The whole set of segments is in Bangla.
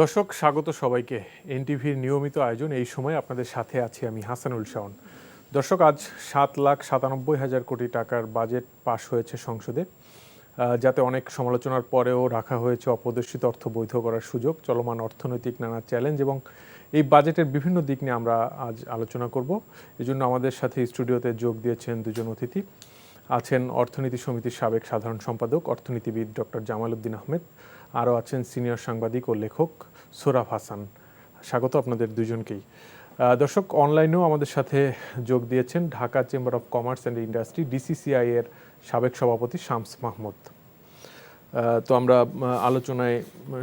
দর্শক স্বাগত সবাইকে এনটিভির নিয়মিত আয়োজন। এই সময় আপনাদের সাথে আছি আমি হাসানুল শাওন। দর্শক, আজ 7,97,000 কোটি টাকার বাজেট পাশ হয়েছে সংসদে, যাতে অনেক সমালোচনার পরেও রাখা হয়েছে অপ্রদর্শিত অর্থ বৈধ করার সুযোগ, চলমান অর্থনৈতিক নানা চ্যালেঞ্জ এবং এই বাজেটের বিভিন্ন দিক নিয়ে আমরা আজ আলোচনা করব। এজন্য আমাদের সাথে স্টুডিওতে যোগ দিয়েছেন দুজন অতিথি। আছেন অর্থনীতি সমিতির সাবেক সাধারণ সম্পাদক অর্থনীতিবিদ ডক্টর জামাল উদ্দিন আহমেদ, আরও আছেন সিনিয়র সাংবাদিক ও লেখক সোরাফ হাসান। স্বাগত আপনাদের দুজনকেই। দর্শক, অনলাইনেও আমাদের সাথে যোগ দিয়েছেন Dhaka chamber of commerce and industry DCCI এর সাবেক সভাপতি শামস মাহমুদ। তো আমরা আলোচনায়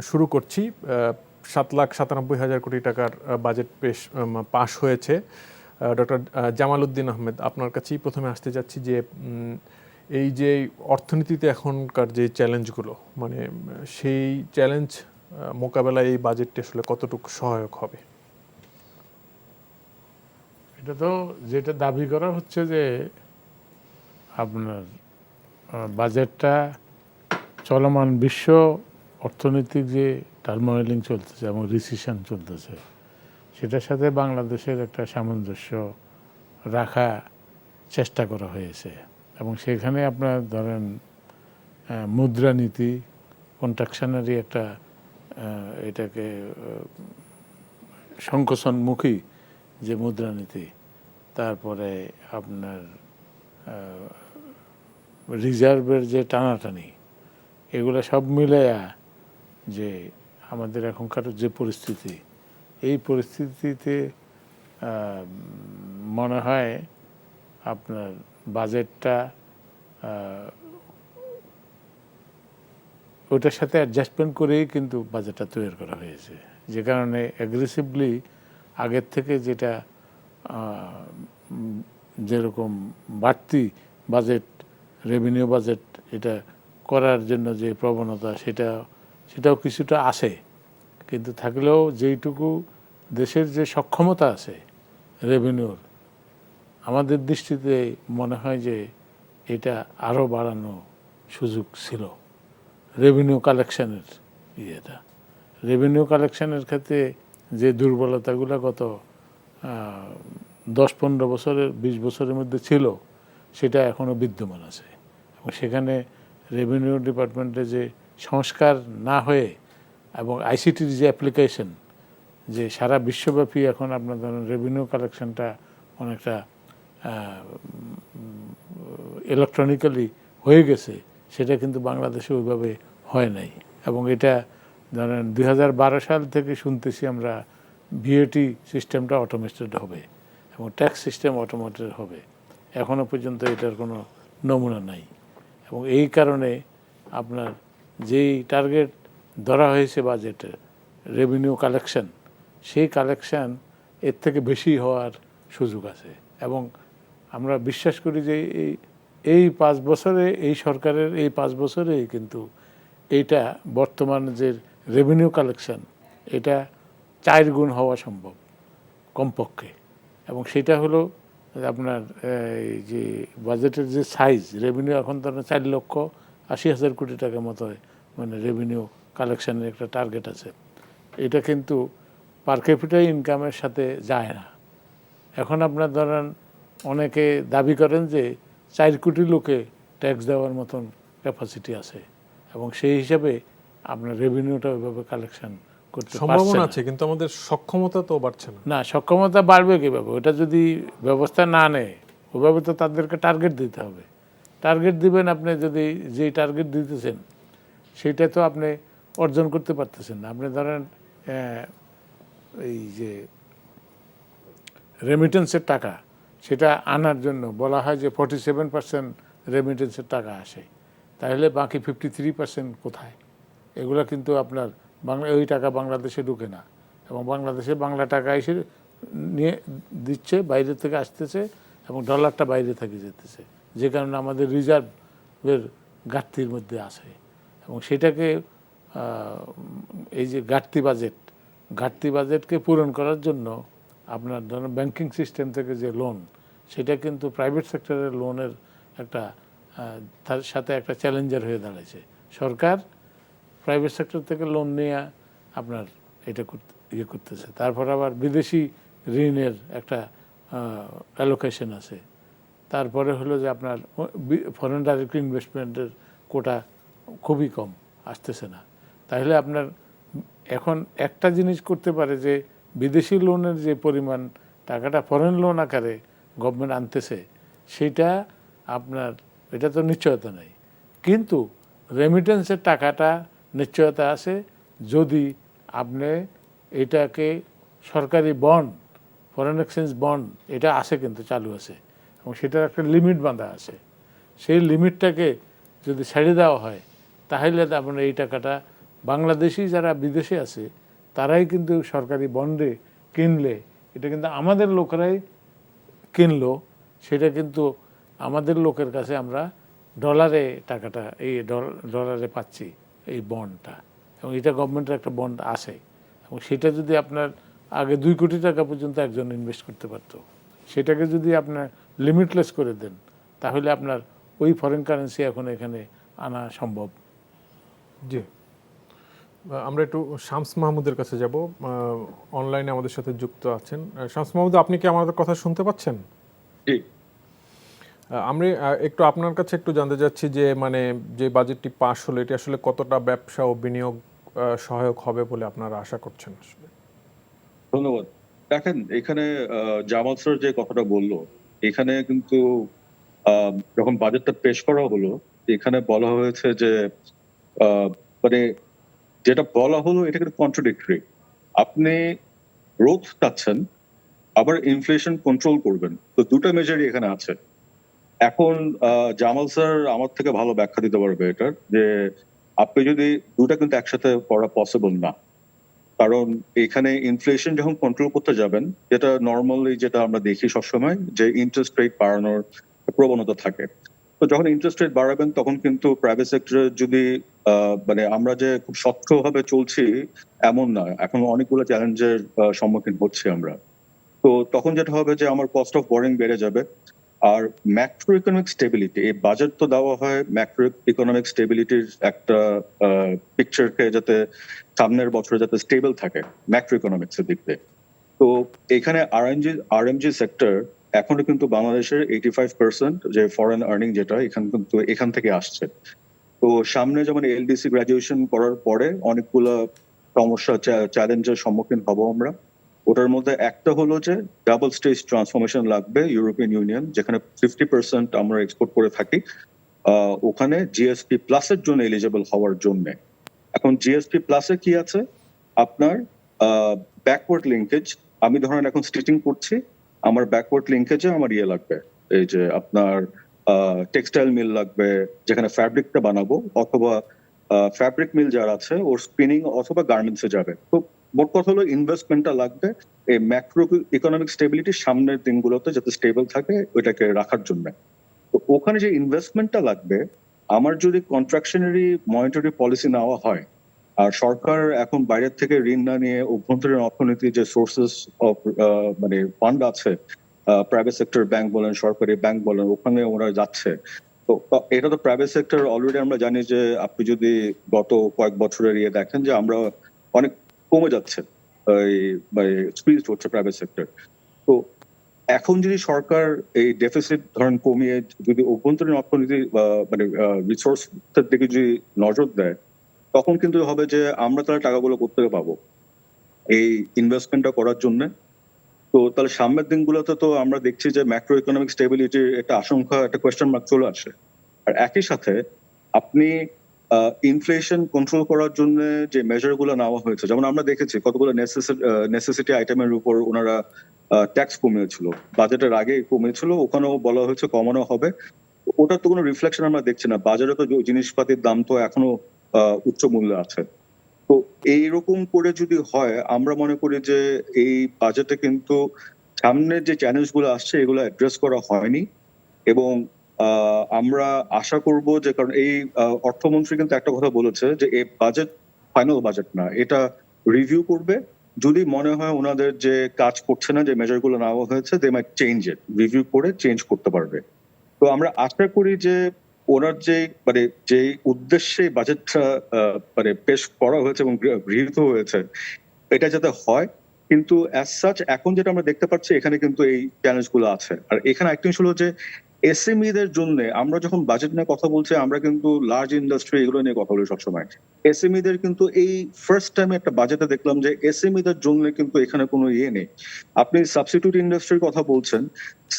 শুরু করছি। 7,97,000 কোটি টাকার বাজেট পাশ হয়েছে। ডক্টর জামাল উদ্দিন আহমেদ, আপনার কাছেই প্রথমে আসতে যাচ্ছি যে এই যে অর্থনীতিতে এখনকার যে চ্যালেঞ্জগুলো, মানে সেই চ্যালেঞ্জ মোকাবেলায় এই বাজেটটি আসলে কতটুকু সহায়ক হবে? এটা তো যেটা দাবি করা হচ্ছে যে আপনার বাজেটটা চলমান বিশ্ব অর্থনৈতিক যে টার্মোইলিং চলতেছে এবং রিসিশন চলতেছে সেটার সাথে বাংলাদেশের একটা সামঞ্জস্য রাখা চেষ্টা করা হয়েছে। এবং সেখানে আপনার ধরেন মুদ্রানীতি, কন্ট্রাকশনারি একটা এটাকে সংকোচনমুখী যে মুদ্রানীতি, তারপরে আপনার রিজার্ভের যে টানাটানি, এগুলো সব মিলাইয়া যে আমাদের এখনকার যে পরিস্থিতি, এই পরিস্থিতিতে মনে হয় আপনার বাজেটটা ওইটার সাথে অ্যাডজাস্টমেন্ট করেই কিন্তু বাজেটটা তৈরি করা হয়েছে। যে কারণে অ্যাগ্রেসিভলি আগের থেকে যেটা যেরকম বাড়তি বাজেট, রেভিনিউ বাজেট এটা করার জন্য যে প্রবণতা, সেটাও কিছুটা আসে। কিন্তু থাকলেও যেইটুকু দেশের যে সক্ষমতা আছে রেভিনিউর, আমাদের দৃষ্টিতে মনে হয় যে এটা আরও বাড়ানো সুযোগ ছিল। রেভিনিউ কালেকশনের রেভিনিউ কালেকশনের ক্ষেত্রে যে দুর্বলতাগুলো গত 10-15 বছরের 20 বছরের মধ্যে ছিল, সেটা এখনও বিদ্যমান আছে। এবং সেখানে রেভিনিউ ডিপার্টমেন্টে যে সংস্কার না হয়ে এবং আইসিটির যে অ্যাপ্লিকেশন, যে সারা বিশ্বব্যাপী এখন আপনার ধরেন রেভিনিউ কালেকশনটা অনেকটা ইলেকট্রনিক্যালি হয়ে গেছে, সেটা কিন্তু বাংলাদেশে ওইভাবে হয় নাই। এবং এটা ধরেন 2012 সাল থেকে শুনতেছি আমরা ভিএটি সিস্টেমটা অটোমেটেড হবে এবং ট্যাক্স সিস্টেম অটোমেটেড হবে। এখনও পর্যন্ত এটার কোনো নমুনা নাই। এবং এই কারণে আপনার যেই টার্গেট ধরা হয়েছে বাজেটে রেভিনিউ কালেকশন, সেই কালেকশন এর থেকে বেশি হওয়ার সুযোগ আছে। এবং আমরা বিশ্বাস করি যে এই 5 বছরে, এই সরকারের এই 5 বছরেই কিন্তু এইটা বর্তমান যে রেভিনিউ কালেকশন, এটা 4 গুণ হওয়া সম্ভব কমপক্ষে। এবং সেটা হলো আপনার এই যে বাজেটের যে সাইজ, রেভিনিউ এখন তো 4,80,000 কোটি টাকার মতো মানে রেভিনিউ কালেকশনের একটা টার্গেট আছে। এটা কিন্তু পার ক্যাপিটা ইনকামের সাথে যায় না। এখন আপনার ধরেন অনেকে দাবি করেন যে 4 কোটি লোকে ট্যাক্স দেওয়ার মতন ক্যাপাসিটি আছে এবং সেই হিসাবে আপনার রেভিনিউটা ওইভাবে কালেকশন করতে সম্ভাবনা আছে, কিন্তু আমাদের সক্ষমতা তো বাড়ছে না। না, সক্ষমতা বাড়বে কীভাবে? ওটা যদি ব্যবস্থা না নেয়, ওইভাবে তো তাদেরকে টার্গেট দিতে হবে। টার্গেট দিবেন আপনি, যদি যেই টার্গেট দিতেছেন সেইটা তো আপনি অর্জন করতে পারতেছেন না। আপনি ধরেন এই যে রেমিটেন্সের টাকা, সেটা আনার জন্য বলা হয় যে 47% রেমিটেন্সের টাকা আসে, তাহলে বাকি 53% কোথায়? এগুলো কিন্তু আপনার ওই টাকা বাংলাদেশে ঢুকে না এবং বাংলাদেশে বাংলা টাকা এসে নিয়ে দিচ্ছে, বাইরে থেকে আসতেছে এবং ডলারটা বাইরে থেকে যেতেছে, যে কারণে আমাদের রিজার্ভের ঘাটতির মধ্যে আছে। এবং সেটাকে এই যে ঘাটতি বাজেটকে পূরণ করার জন্য আপনার ধরেন ব্যাংকিং সিস্টেম থেকে যে লোন, সেটা কিন্তু প্রাইভেট সেক্টরের লোনের একটা তার সাথে একটা চ্যালেঞ্জার হয়ে দাঁড়াইছে। সরকার প্রাইভেট সেক্টর থেকে লোন নিয়ে আপনার এটা করতেছে। তারপর আবার বিদেশি ঋণের একটা অ্যালোকেশন আছে। তারপরে হলো যে আপনার ফরেন ডাইরেক্ট ইনভেস্টমেন্টের কোটা খুবই কম, আসতেছে না। তাহলে আপনার এখন একটা জিনিস করতে পারে যে বিদেশি লোনের যে পরিমাণ টাকাটা ফরেন লোন আকারে গভর্নমেন্ট আনতেছে, সেটা আপনার, এটা তো নিশ্চয়তা নাই, কিন্তু রেমিটেন্সের টাকাটা নিশ্চয়তা আছে যদি আপনি এটাকে সরকারি বন্ড, ফরেন এক্সচেঞ্জ বন্ড, এটা আছে, কিন্তু চালু আছে এবং সেটার একটা লিমিট বাঁধা আছে। সেই লিমিটটাকে যদি ছেড়ে দেওয়া হয় তাহলে আপনার এই টাকাটা বাংলাদেশি যারা বিদেশে আছে তারাই কিন্তু সরকারি বন্ডে কিনলে, এটা কিন্তু আমাদের লোকেরাই কিনলো, সেটা কিন্তু আমাদের লোকের কাছে আমরা ডলারে টাকাটা, এই ডলারে পাচ্ছি এই বন্ডটা, এবং এটা গভর্নমেন্টের একটা বন্ড আছে, এবং সেটা যদি আপনার আগে 2 কোটি টাকা পর্যন্ত একজন ইনভেস্ট করতে পারতো, সেটাকে যদি আপনার লিমিটলেস করে দেন তাহলে আপনার ওই ফরেন কারেন্সি এখন এখানে আনা সম্ভব। জি, আমরা একটু শামস মাহমুদের কাছে যাব, অনলাইনে আমাদের সাথে যুক্ত আছেন। শামস মাহমুদ, আপনি কি আমাদের কথা শুনতে পাচ্ছেন? জি। আমরা একটু আপনার কাছে একটু জানতে চাচ্ছি যে মানে যে বাজেটটি পাশ হলো এটি আসলে কতটা ব্যবসা ও বিনিয়োগ সহায়ক হবে বলে আপনারা আশা করছেন আসলে? ধন্যবাদ। দেখেন, এখানে জামাল স্যার যে কথাটা বললো, এখানে কিন্তু যখন বাজেটটা পেশ করা হলো, এখানে বলা হয়েছে যে আহ, মানে যেটা বলা হলো এটা কিন্তু কন্ট্রাডিক্টরি। আপনি গ্রোথ চাচ্ছেন, আবার ইনফ্লেশন কন্ট্রোল করবেন, তো দুটো মেজারই এখানে আছে। এখন জামাল স্যার আমার থেকে ভালো ব্যাখ্যা দিতে পারবে এটার, যে আপনি যদি দুটা কিন্তু একসাথে করা পসিবল না। কারণ এখানে ইনফ্লেশন যখন কন্ট্রোল করতে যাবেন, যেটা নর্মালি যেটা আমরা দেখি সবসময়, যে ইন্টারেস্ট রেট বাড়ানোর প্রবণতা থাকে। তো যখন ইন্টারেস্ট রেট বাড়াবেন তখন কিন্তু প্রাইভেট সেক্টরে যদি মানে আমরা যে খুব স্বচ্ছভাবে চলছি এমন না, এখন অনেকগুলো চ্যালেঞ্জের সম্মুখীন হচ্ছি আমরা। তো তখন যেটা হবে যে আমার কস্ট অফ বরিং বেড়ে যাবে। আর ম্যাক্রো ইকোনমিক স্টেবিলিটি, এই বাজেট তো দেওয়া হয় ম্যাক্রো ইকোনমিক স্টেবিলিটির একটা পিকচারকে, যাতে সামনের বছরে যাতে স্টেবল থাকে ম্যাক্রো ইকোনমিক্স এর দিক থেকে। তো এখানে আরএমজি সেক্টর এখনো কিন্তু বাংলাদেশের 85% যে ফরেন আর্নিং যেটা এখান থেকে আসছে। তো সামনে যেমন এলডিসি গ্রাজুয়েশন করার পরে অনেকগুলো সমস্যা, চ্যালেঞ্জের সম্মুখীন হব আমরা। ওটার মধ্যে একটা হলো যে ডাবল স্টেজ ট্রান্সফরমেশন লাগবে ইউরোপিয়ান ইউনিয়ন, যেখানে 50% আমরা এক্সপোর্ট করে থাকি, ওখানে জিএসপি প্লাসের জন্য এলিজিবল হওয়ার জন্য। এখন জিএসপি প্লাসে কি আছে, আপনার ব্যাকওয়ার্ড লিঙ্কেজ। আমি ধরেন এখন স্টিচিং করছি, আমার ব্যাকওয়ার্ড লিঙ্কেজে আমার ইয়ে লাগবে, এই যে আপনার টেক্সটাইল মিল লাগবে যেখানে ফ্যাব্রিকটা বানাবো, অথবা ফ্যাব্রিক মিল যারা আছে ওর স্পিনিং অথবা গার্মেন্টসে যাবে। তো মোট কথা হলো ইনভেস্টমেন্টটা লাগবে এই ম্যাক্রো ইকোনমিক স্টেবিলিটি সামনের দিনগুলোতে যাতে স্টেবল থাকে ওইটাকে রাখার জন্য। তো ওখানে যে ইনভেস্টমেন্টটা লাগবে, আমার যদি কন্ট্রাকশনারি মনিটারি পলিসি নেওয়া হয়, আর সরকার এখন বাইরের থেকে ঋণ না নিয়ে অভ্যন্তরীণ অর্থনীতি যে সোর্সেস অফ মানে ফান্ড আছে, প্রাইভেট সেক্টর ব্যাংক বলেন, সরকারি ব্যাংক বলেন, ওখানে ওরা যাচ্ছে। তো এটা তো প্রাইভেট সেক্টর অলরেডি আমরা জানি যে আপনি যদি গত কয়েক বছরের ইয়ে দেখেন যে আমরা অনেক কমে যাচ্ছে, স্কুইজ হচ্ছে প্রাইভেট সেক্টর। তো এখন যদি সরকার এই ডেফিসিট ধরেন কমিয়ে যদি অভ্যন্তরীণ অর্থনীতি মানে রিসোর্স দিকে যদি নজর দেয়, তখন কিন্তু হবে যে আমরা তাহলে টাকাগুলো কোত্থেকে পাবো এই ইনভেস্টমেন্টটা করার জন্য। তো তাহলে সামনের দিনগুলোতে তো আমরা দেখছি যে ম্যাক্রো ইকোনমিক স্টেবিলিটির একটা আশঙ্কা, একটা কোয়েশ্চেন মার্ক চলে আসে। আর একই সাথে আপনি ইনফ্লেশন কন্ট্রোল করার জন্য যে মেজার গুলো নেওয়া হয়েছে, যেমন আমরা দেখেছি কতগুলো নেসেসিটি আইটেমের উপর ওনারা ট্যাক্স কমিয়েছিল, বাজেটের আগে কমিয়েছিল, ওখানেও বলা হয়েছে কমানো হবে। ওটার তো কোনো রিফ্লেকশন আমরা দেখছি না, বাজারে তো জিনিসপাতির দাম তো এখনো উচ্চ মূল্যে আছে। তো এইরকম করে যদি হয়, আমরা মনে করি যে এই বাজেটে কিন্তু সামনের যে চ্যালেঞ্জ গুলো আসছে এগুলো অ্যাড্রেস করা হয়নি। এবং আমরা আশা করব যে, কারণ এই অর্থমন্ত্রী কিন্তু একটা কথা বলেছে যে এই বাজেট ফাইনাল বাজেট না, এটা রিভিউ করবে, যদি মনে হয় ওনাদের যে কাজ করছে না, যে মেজার গুলো নেওয়া হয়েছে, দে মাইট চেঞ্জ ইট, রিভিউ করে চেঞ্জ করতে পারবে। তো আমরা আশা করি যে ওনার যে মানে যে উদ্দেশ্যে বাজেটটা মানে পেশ করা হয়েছে এবং গৃহীত হয়েছে, এটা যাতে হয়। কিন্তু অ্যাজ সাচ এখন যেটা আমরা দেখতে পাচ্ছি এখানে কিন্তু এই চ্যালেঞ্জগুলো আছে। আর এখানে একটা জিনিস হলো যে এসএমই-দের জন্য আমরা যখন বাজেট নিয়ে কথা বলছি আমরা কিন্তু লার্জ ইন্ডাস্ট্রি এগুলো নিয়ে কথা বলি সবসময়। এসএমই-দের কিন্তু এই ফার্স্ট টাইম একটা বাজেটে দেখলাম যে এসএমই-দের জন্য কিন্তু এখানে কোনো ইয়ে নেই। আপনি সাবস্টিটিউট ইন্ডাস্ট্রির কথা বলছেন,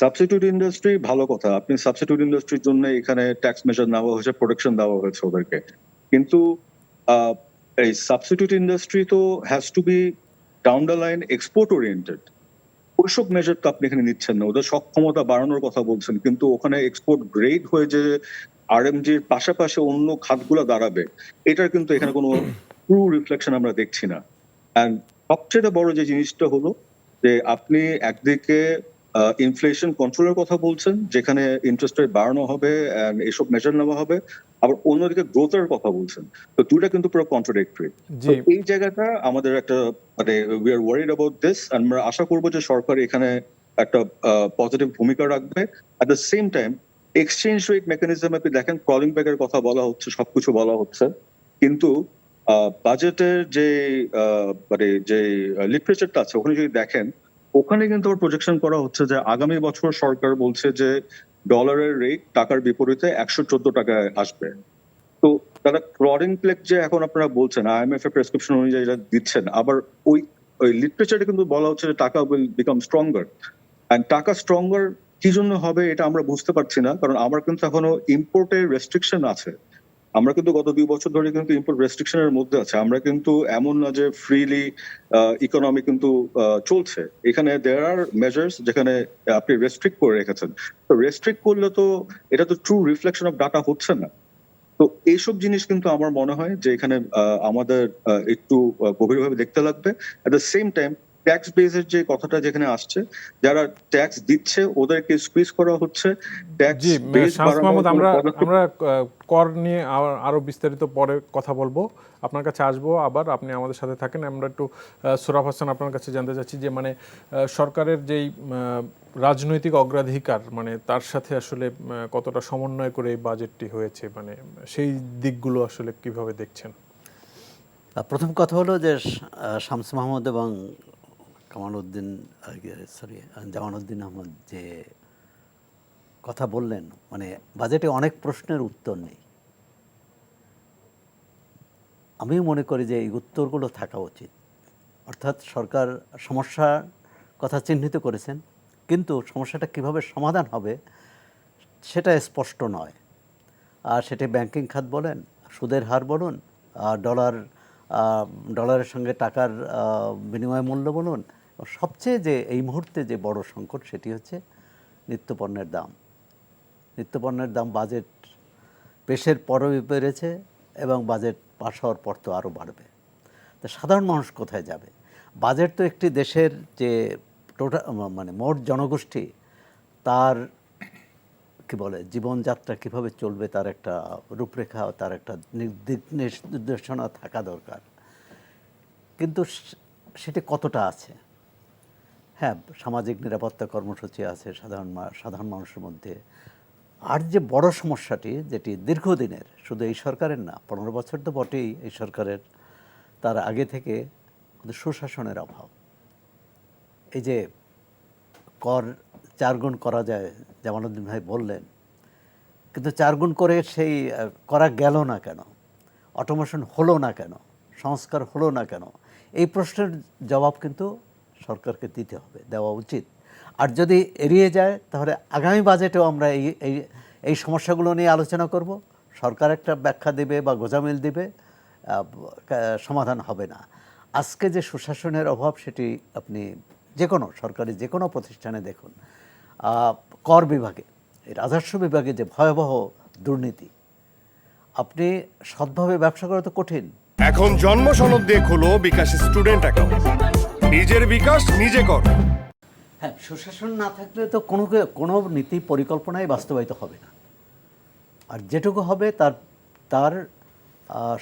সাবস্টিটিউট ইন্ডাস্ট্রি ভালো কথা। আপনি সাবস্টিটিউট ইন্ডাস্ট্রির জন্য এখানে ট্যাক্স মেজার নেওয়া হয়েছে, প্রোটেকশন দেওয়া হয়েছে ওদেরকে। কিন্তু আহ, এই সাবস্টিটিউট ইন্ডাস্ট্রি তো has to be down the line export oriented. ওইসব মেজার তো আপনি এখানে নিচ্ছেন না। ওদের সক্ষমতা বাড়ানোর কথা বলছেন, কিন্তু ওখানে এক্সপোর্ট গ্রেড হয়ে যে আরএমজির পাশাপাশি অন্য খাতগুলো দাঁড়াবে, এটার কিন্তু এখানে কোনো ট্রু রিফ্লেকশন আমরা দেখছি না। অ্যান্ড সবচেয়ে বড় যে জিনিসটা হলো যে আপনি একদিকে ইনফ্লেশন কন্ট্রোলের কথা বলছেন, যেখানে ইন্টারেস্ট রেট বাড়ানো হবে and এসব মেজার নেওয়া হবে, আবার অন্যদিকে গ্রোথের কথা বলছেন। তো দুইটা কিন্তু পুরো কন্ট্রাডিক্টরি। জি। এই জায়গাটা আমাদের একটা মানে we are worried about this. আমরা আশা করবো যে সরকার এখানে একটা পজিটিভ ভূমিকা রাখবে। At the same time exchange rate mechanism আপনি দেখেন, ক্রলিং ব্যাগের কথা বলা হচ্ছে, সবকিছু বলা হচ্ছে, কিন্তু বাজেটের যে মানে যে লিটারেচারটা আছে ওখানে যদি দেখেন, ওখানে কিন্তু আবার প্রজেকশন করা হচ্ছে যে আগামী বছর সরকার বলছে যে ডলারের রেট টাকার বিপরীতে 114 টাকায় আসবে। তো তারা ক্রলিং প্লেগ যে এখন আপনারা বলছেন আইএমএফ এর প্রেসক্রিপশন অনুযায়ী যা দিচ্ছেন, আবার ওই ওই লিটারেচারে কিন্তু বলা হচ্ছে যে টাকা উইল বিকাম স্ট্রঙ্গার। এন্ড টাকা স্ট্রঙ্গার কি জন্য হবে এটা আমরা বুঝতে পারছি না, কারণ আমার কিন্তু এখনো ইম্পোর্টের রেস্ট্রিকশন আছে। আমরা কিন্তু গত 2 বছর ধরে কিন্তু ইম্পোর্ট রেস্ট্রিকশনের মধ্যে আছে। আমরা কিন্তু এমন না যে ফ্রিলি ইকোনমি কিন্তু চলছে। এখানে দেয়ার আর মেজার্স যেখানে আপনি রেস্ট্রিক্ট করে রেখেছেন। তো রেস্ট্রিক্ট করলে তো এটা তো ট্রু রিফ্লেকশন অফ ডাটা হচ্ছে না। তো এইসব জিনিস কিন্তু আমার মনে হয় যে এখানে আমাদের একটু গভীরভাবে দেখতে লাগবে। এট দ্য সেম টাইম ট্যাক্স বেসের যে কথাটা যেখানে আসছে, যারা ট্যাক্স দিচ্ছে ওদেরকে স্কুইজ করা হচ্ছে। ট্যাক্স জি, বেস শামস মাহমুদ, আমরা পদক্ষেপ। আমরা কর নিয়ে আরো বিস্তারিত পরে কথা বলবো। আপনার কাছে আসবো আবার, আপনি আমাদের সাথে থাকেন। আমরা একটু সোহরাব হাসান আপনার কাছে জানতে চাচ্ছি যে মানে সরকারের যেই রাজনৈতিক অগ্রাধিকার মানে তার সাথে আসলে কতটা সমন্বয় করে এই বাজেটটি হয়েছে, মানে সেই দিকগুলো আসলে কিভাবে দেখছেন? প্রথম কথা হলো যে শামস মাহমুদ এবং জামালউদ্দিন আহমদ যে কথা বললেন, মানে বাজেটে অনেক প্রশ্নের উত্তর নেই। আমিও মনে করি যে এই উত্তরগুলো থাকা উচিত। অর্থাৎ সরকার সমস্যার কথা চিহ্নিত করেছেন, কিন্তু সমস্যাটা কিভাবে সমাধান হবে সেটা স্পষ্ট নয়। আর সেটা ব্যাংকিং খাত বলেন, সুদের হার বলুন, ডলারের সঙ্গে টাকার বিনিময় মূল্য বলুন, সবচেয়ে যে এই মুহূর্তে যে বড় সংকট সেটি হচ্ছে নিত্যপণ্যের দাম। নিত্যপণ্যের দাম বাজেট পেশের পরও বেড়েছে এবং বাজেট পাস হওয়ার পর তো আরও বাড়বে। তো সাধারণ মানুষ কোথায় যাবে? বাজেট তো একটি দেশের যে টোটাল মানে মোট জনগোষ্ঠী তার কি বলে জীবনযাত্রা কিভাবে চলবে তার একটা রূপরেখা, তার একটা দিক নির্দেশনা থাকা দরকার। কিন্তু সেটি কতটা আছে? হ্যাঁ, সামাজিক নিরাপত্তা কর্মসূচি আছে সাধারণ মানুষের মধ্যে। আর যে বড় সমস্যাটি, যেটি দীর্ঘদিনের, শুধু এই সরকারের না, 15 বছর তো বটেই এই সরকারের, তার আগে থেকে সুশাসনের অভাব। এই যে কর 4 গুণ করা যায়, জামালউদ্দিন ভাই বললেন, কিন্তু 4 গুণ করে সেই করা গেল না কেন? অটোমেশন হলো না কেন? সংস্কার হলো না কেন? এই প্রশ্নের জবাব কিন্তু সরকারকে দিতে হবে, দেওয়া উচিত। আর যদি এড়িয়ে যায় তাহলে আগামী বাজেটেও আমরা এই সমস্যাগুলো নিয়ে আলোচনা করব। সরকার একটা ব্যাখ্যা দেবে বা গোজামিল দেবে, সমাধান হবে না। আজকে যে সুশাসনের অভাব সেটি আপনি যে কোনো সরকারি যে কোনো প্রতিষ্ঠানে দেখুন। কর বিভাগে, এই রাজস্ব বিভাগে যে ভয়াবহ দুর্নীতি, আপনি সৎভাবে ব্যবসা করা তো কঠিন। এখন জন্ম সনদ দিয়ে খোলো বিকাশ স্টুডেন্ট অ্যাকাউন্ট। নিজের বিকাশ নিজে কর। হ্যাঁ, সুশাসন না থাকলে তো কোনো নীতি পরিকল্পনাই বাস্তবায়িত হবে না। আর যেটুকু হবে তার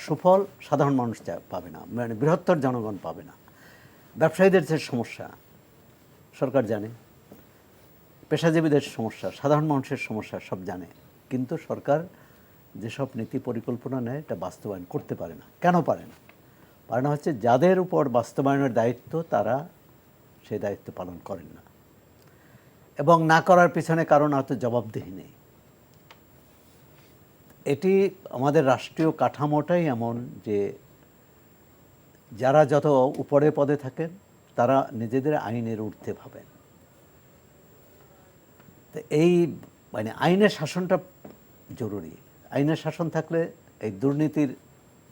সুফল সাধারণ মানুষ পাবে না, মানে বৃহত্তর জনগণ পাবে না। ব্যবসায়ীদের যে সমস্যা সরকার জানে, পেশাজীবীদের সমস্যা, সাধারণ মানুষের সমস্যা সব জানে, কিন্তু সরকার যেসব নীতি পরিকল্পনা নেয় এটা বাস্তবায়ন করতে পারে না। কেন পারে না? কারণ হচ্ছে যাদের উপর বাস্তবায়নের দায়িত্ব তারা সেই দায়িত্ব পালন করেন না, এবং না করার পিছনে কারণ হয়তো জবাবদিহি নেই। এটি আমাদের রাষ্ট্রীয় কাঠামোটাই এমন যে যারা যত উপরে পদে থাকেন তারা নিজেদের আইনের ঊর্ধ্বে ভাবেন। তো এই মানে আইনের শাসনটা জরুরি। আইনের শাসন থাকলে এই দুর্নীতির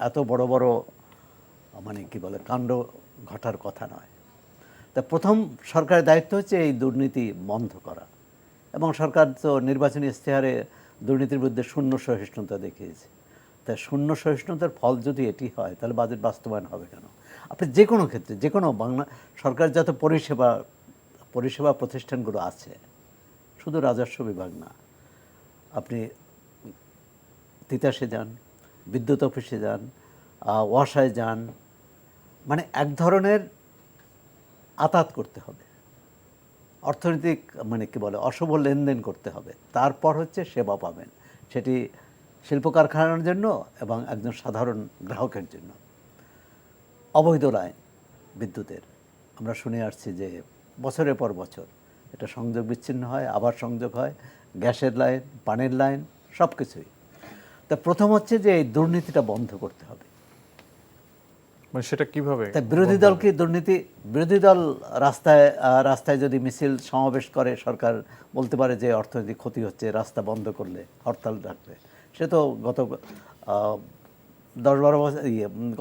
এত বড় বড় মানে কি বলে কাণ্ড ঘটার কথা নয়। তা প্রথম সরকারের দায়িত্ব হচ্ছে এই দুর্নীতি বন্ধ করা, এবং সরকার তো নির্বাচনী ইশতেহারে দুর্নীতির বিরুদ্ধে শূন্য সহিষ্ণুতা দেখিয়েছে। তাই শূন্য সহিষ্ণুতার ফল যদি এটি হয় তাহলে বাজেট বাস্তবায়ন হবে কেন? আপনি যে কোনো ক্ষেত্রে, যে কোনো বাংলা সরকার যত পরিষেবা প্রতিষ্ঠানগুলো আছে, শুধু রাজস্ব বিভাগ না, আপনি তিতাসে যান, বিদ্যুৎ অফিসে যান, ওয়াসায় যান, মানে এক ধরনের আতাত করতে হবে, অর্থনৈতিক মানে কি বলে অশুভ লেনদেন করতে হবে, তারপর হচ্ছে সেবা পাবেন, সেটি শিল্প কারখানার জন্য এবং একজন সাধারণ গ্রাহকের জন্য। অবৈধ লাইন বিদ্যুতের আমরা শুনে আসছি যে বছরের পর বছর এটা সংযোগ বিচ্ছিন্ন হয়, আবার সংযোগ হয়, গ্যাসের লাইন, পানির লাইন, সব কিছুই। তা প্রথম হচ্ছে যে এই দুর্নীতিটা বন্ধ করতে হবে। মানে সেটা কিভাবে? তা বিরোধী দল কি বিরোধী দল রাস্তায় যদি মিছিল সমাবেশ করে, সরকার বলতে পারে যে অর্থনৈতিক ক্ষতি হচ্ছে, রাস্তা বন্ধ করলে, হরতাল ডাকলে, সে তো গত 10-12 বছর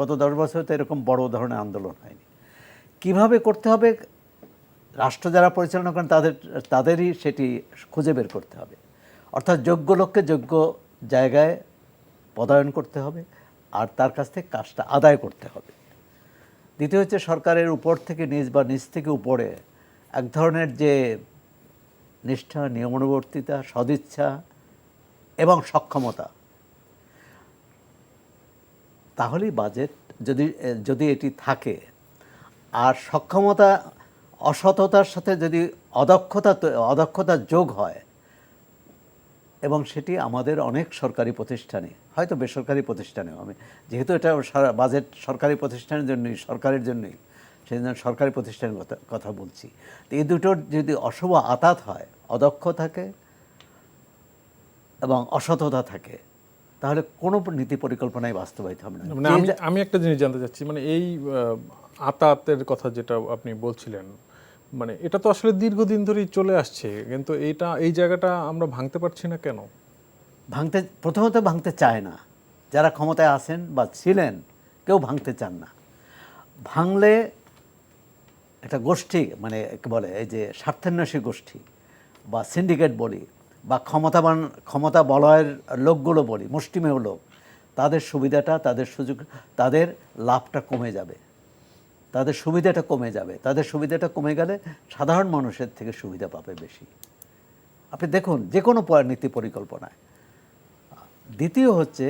গত 10 বছর তো এরকম বড় ধরনের আন্দোলন হয়নি। কিভাবে করতে হবে রাষ্ট্র যারা পরিচালনা করেন তাদেরই সেটি খুঁজে বের করতে হবে। অর্থাৎ যোগ্য লোককে যোগ্য জায়গায় পদায়ন করতে হবে আর তার কাছ থেকে কাজটা আদায় করতে হবে। দ্বিতীয় হচ্ছে সরকারের উপর থেকে নিচ বা নিচ থেকে উপরে এক ধরনের যে নিষ্ঠা, নিয়মানুবর্তিতা, সদিচ্ছা এবং সক্ষমতা, তাহলেই বাজেট যদি এটি থাকে। আর সক্ষমতা অসততার সাথে যদি অদক্ষতা যোগ হয়, এবং সেটি আমাদের অনেক সরকারি প্রতিষ্ঠানে, হয়তো বেসরকারি প্রতিষ্ঠানেও, আমি যেহেতু এটা বাজেট সরকারি প্রতিষ্ঠানের জন্যই, সরকারের জন্যই, সেই জন্য সরকারি প্রতিষ্ঠানের কথা বলছি। তো এই দুটোর যদি অশুভ আতাত হয়, অদক্ষ থাকে এবং অসততা থাকে, তাহলে কোনো নীতি পরিকল্পনাই বাস্তবায়িত হবে না। মানে আমি একটা জিনিস জানতে চাচ্ছি, মানে এই আতাতের কথা যেটা আপনি বলছিলেন, মানে এটা তো আসলে দীর্ঘদিন ধরেই চলে আসছে, কিন্তু এই জায়গাটা আমরা ভাঙতে পারছি না কেন? প্রথমত ভাঙতে চায় না যারা ক্ষমতায় আছেন বা ছিলেন, কেউ ভাঙতে চান না। ভাঙলে একটা গোষ্ঠী, মানে কি বলে এই যে স্বার্থান্বেষী গোষ্ঠী বা সিন্ডিকেট বলি, বা ক্ষমতা বলয়ের লোকগুলো বলি, মুষ্টিমেয় লোক, তাদের সুবিধাটা, তাদের সুযোগ, তাদের লাভটা কমে যাবে, তাদের সুবিধাটা কমে যাবে। তাদের সুবিধাটা কমে গেলে সাধারণ মানুষের থেকে সুবিধা পাবে বেশি। আপনি দেখুন যে কোনো নীতি পরিকল্পনায়। দ্বিতীয় হচ্ছে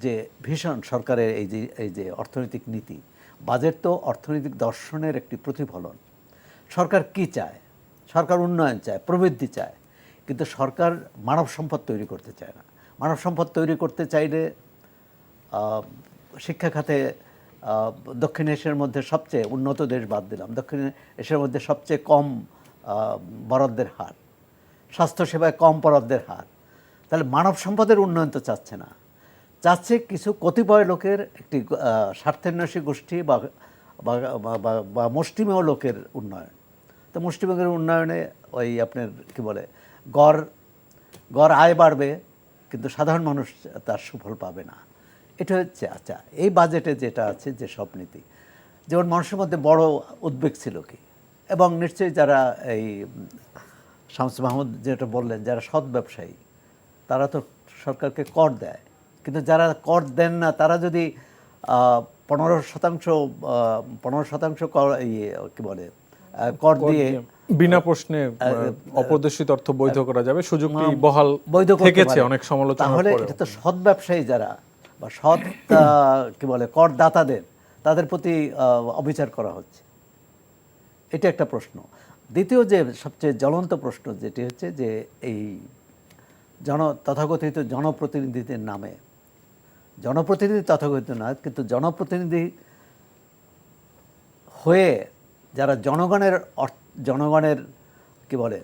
যে ভীষণ সরকারের এই যে অর্থনৈতিক নীতি, বাজেট তো অর্থনৈতিক দর্শনের একটি প্রতিফলন। সরকার কি চায়? সরকার উন্নয়ন চায়, প্রবৃদ্ধি চায়, কিন্তু সরকার মানব সম্পদ তৈরি করতে চায় না। মানব সম্পদ তৈরি করতে চাইলে শিক্ষা খাতে দক্ষিণ এশিয়ার মধ্যে সবচেয়ে উন্নত দেশ বাদ দিলাম, দক্ষিণ এশিয়ার মধ্যে সবচেয়ে কম বরাদ্দের হার, স্বাস্থ্যসেবায় কম বরাদ্দের হার। তাহলে মানব সম্পদের উন্নয়ন তো চাচ্ছে না, চাচ্ছে কিছু কতিপয় লোকের একটি স্বার্থান্বেষী গোষ্ঠী বা মুষ্টিমেয় লোকের উন্নয়ন। তো মুষ্টিমেয়ের উন্নয়নে ওই আপনার কি বলে গড় আয় বাড়বে, কিন্তু সাধারণ মানুষ তার সুফল পাবে না। এটা হচ্ছে আচ্ছা এই বাজেটে যেটা আছে যে সব নীতি, যেমন মানুষের মধ্যে বড় উদ্বেগ ছিল কি, এবং নিশ্চয়ই যারা এই শামস মাহমুদ যেটা বললেন, যারা সৎ ব্যবসায়ী তারা তো সরকারকে কর দেয়, কিন্তু যারা কর দেন না তারা যদি 15% কি বলে কর দিয়ে বিনা প্রশ্নে অপ্রদর্শিত অর্থ বৈধ করা যাবে, সুযোগটি বহাল থেকেছে অনেক সমালোচনা, তাহলে এটা তো সৎ ব্যবসায়ী যারা বা সৎ কি বলে করদাতাদের, তাদের প্রতি অবিচার করা হচ্ছে। এটা একটা প্রশ্ন। দ্বিতীয় যে সবচেয়ে জ্বলন্ত প্রশ্ন যেটি হচ্ছে যে এই তথাকথিত জনপ্রতিনিধিদের নামে, জনপ্রতিনিধি তথাকথিত না, কিন্তু জনপ্রতিনিধি হয়ে যারা জনগণের কি বলে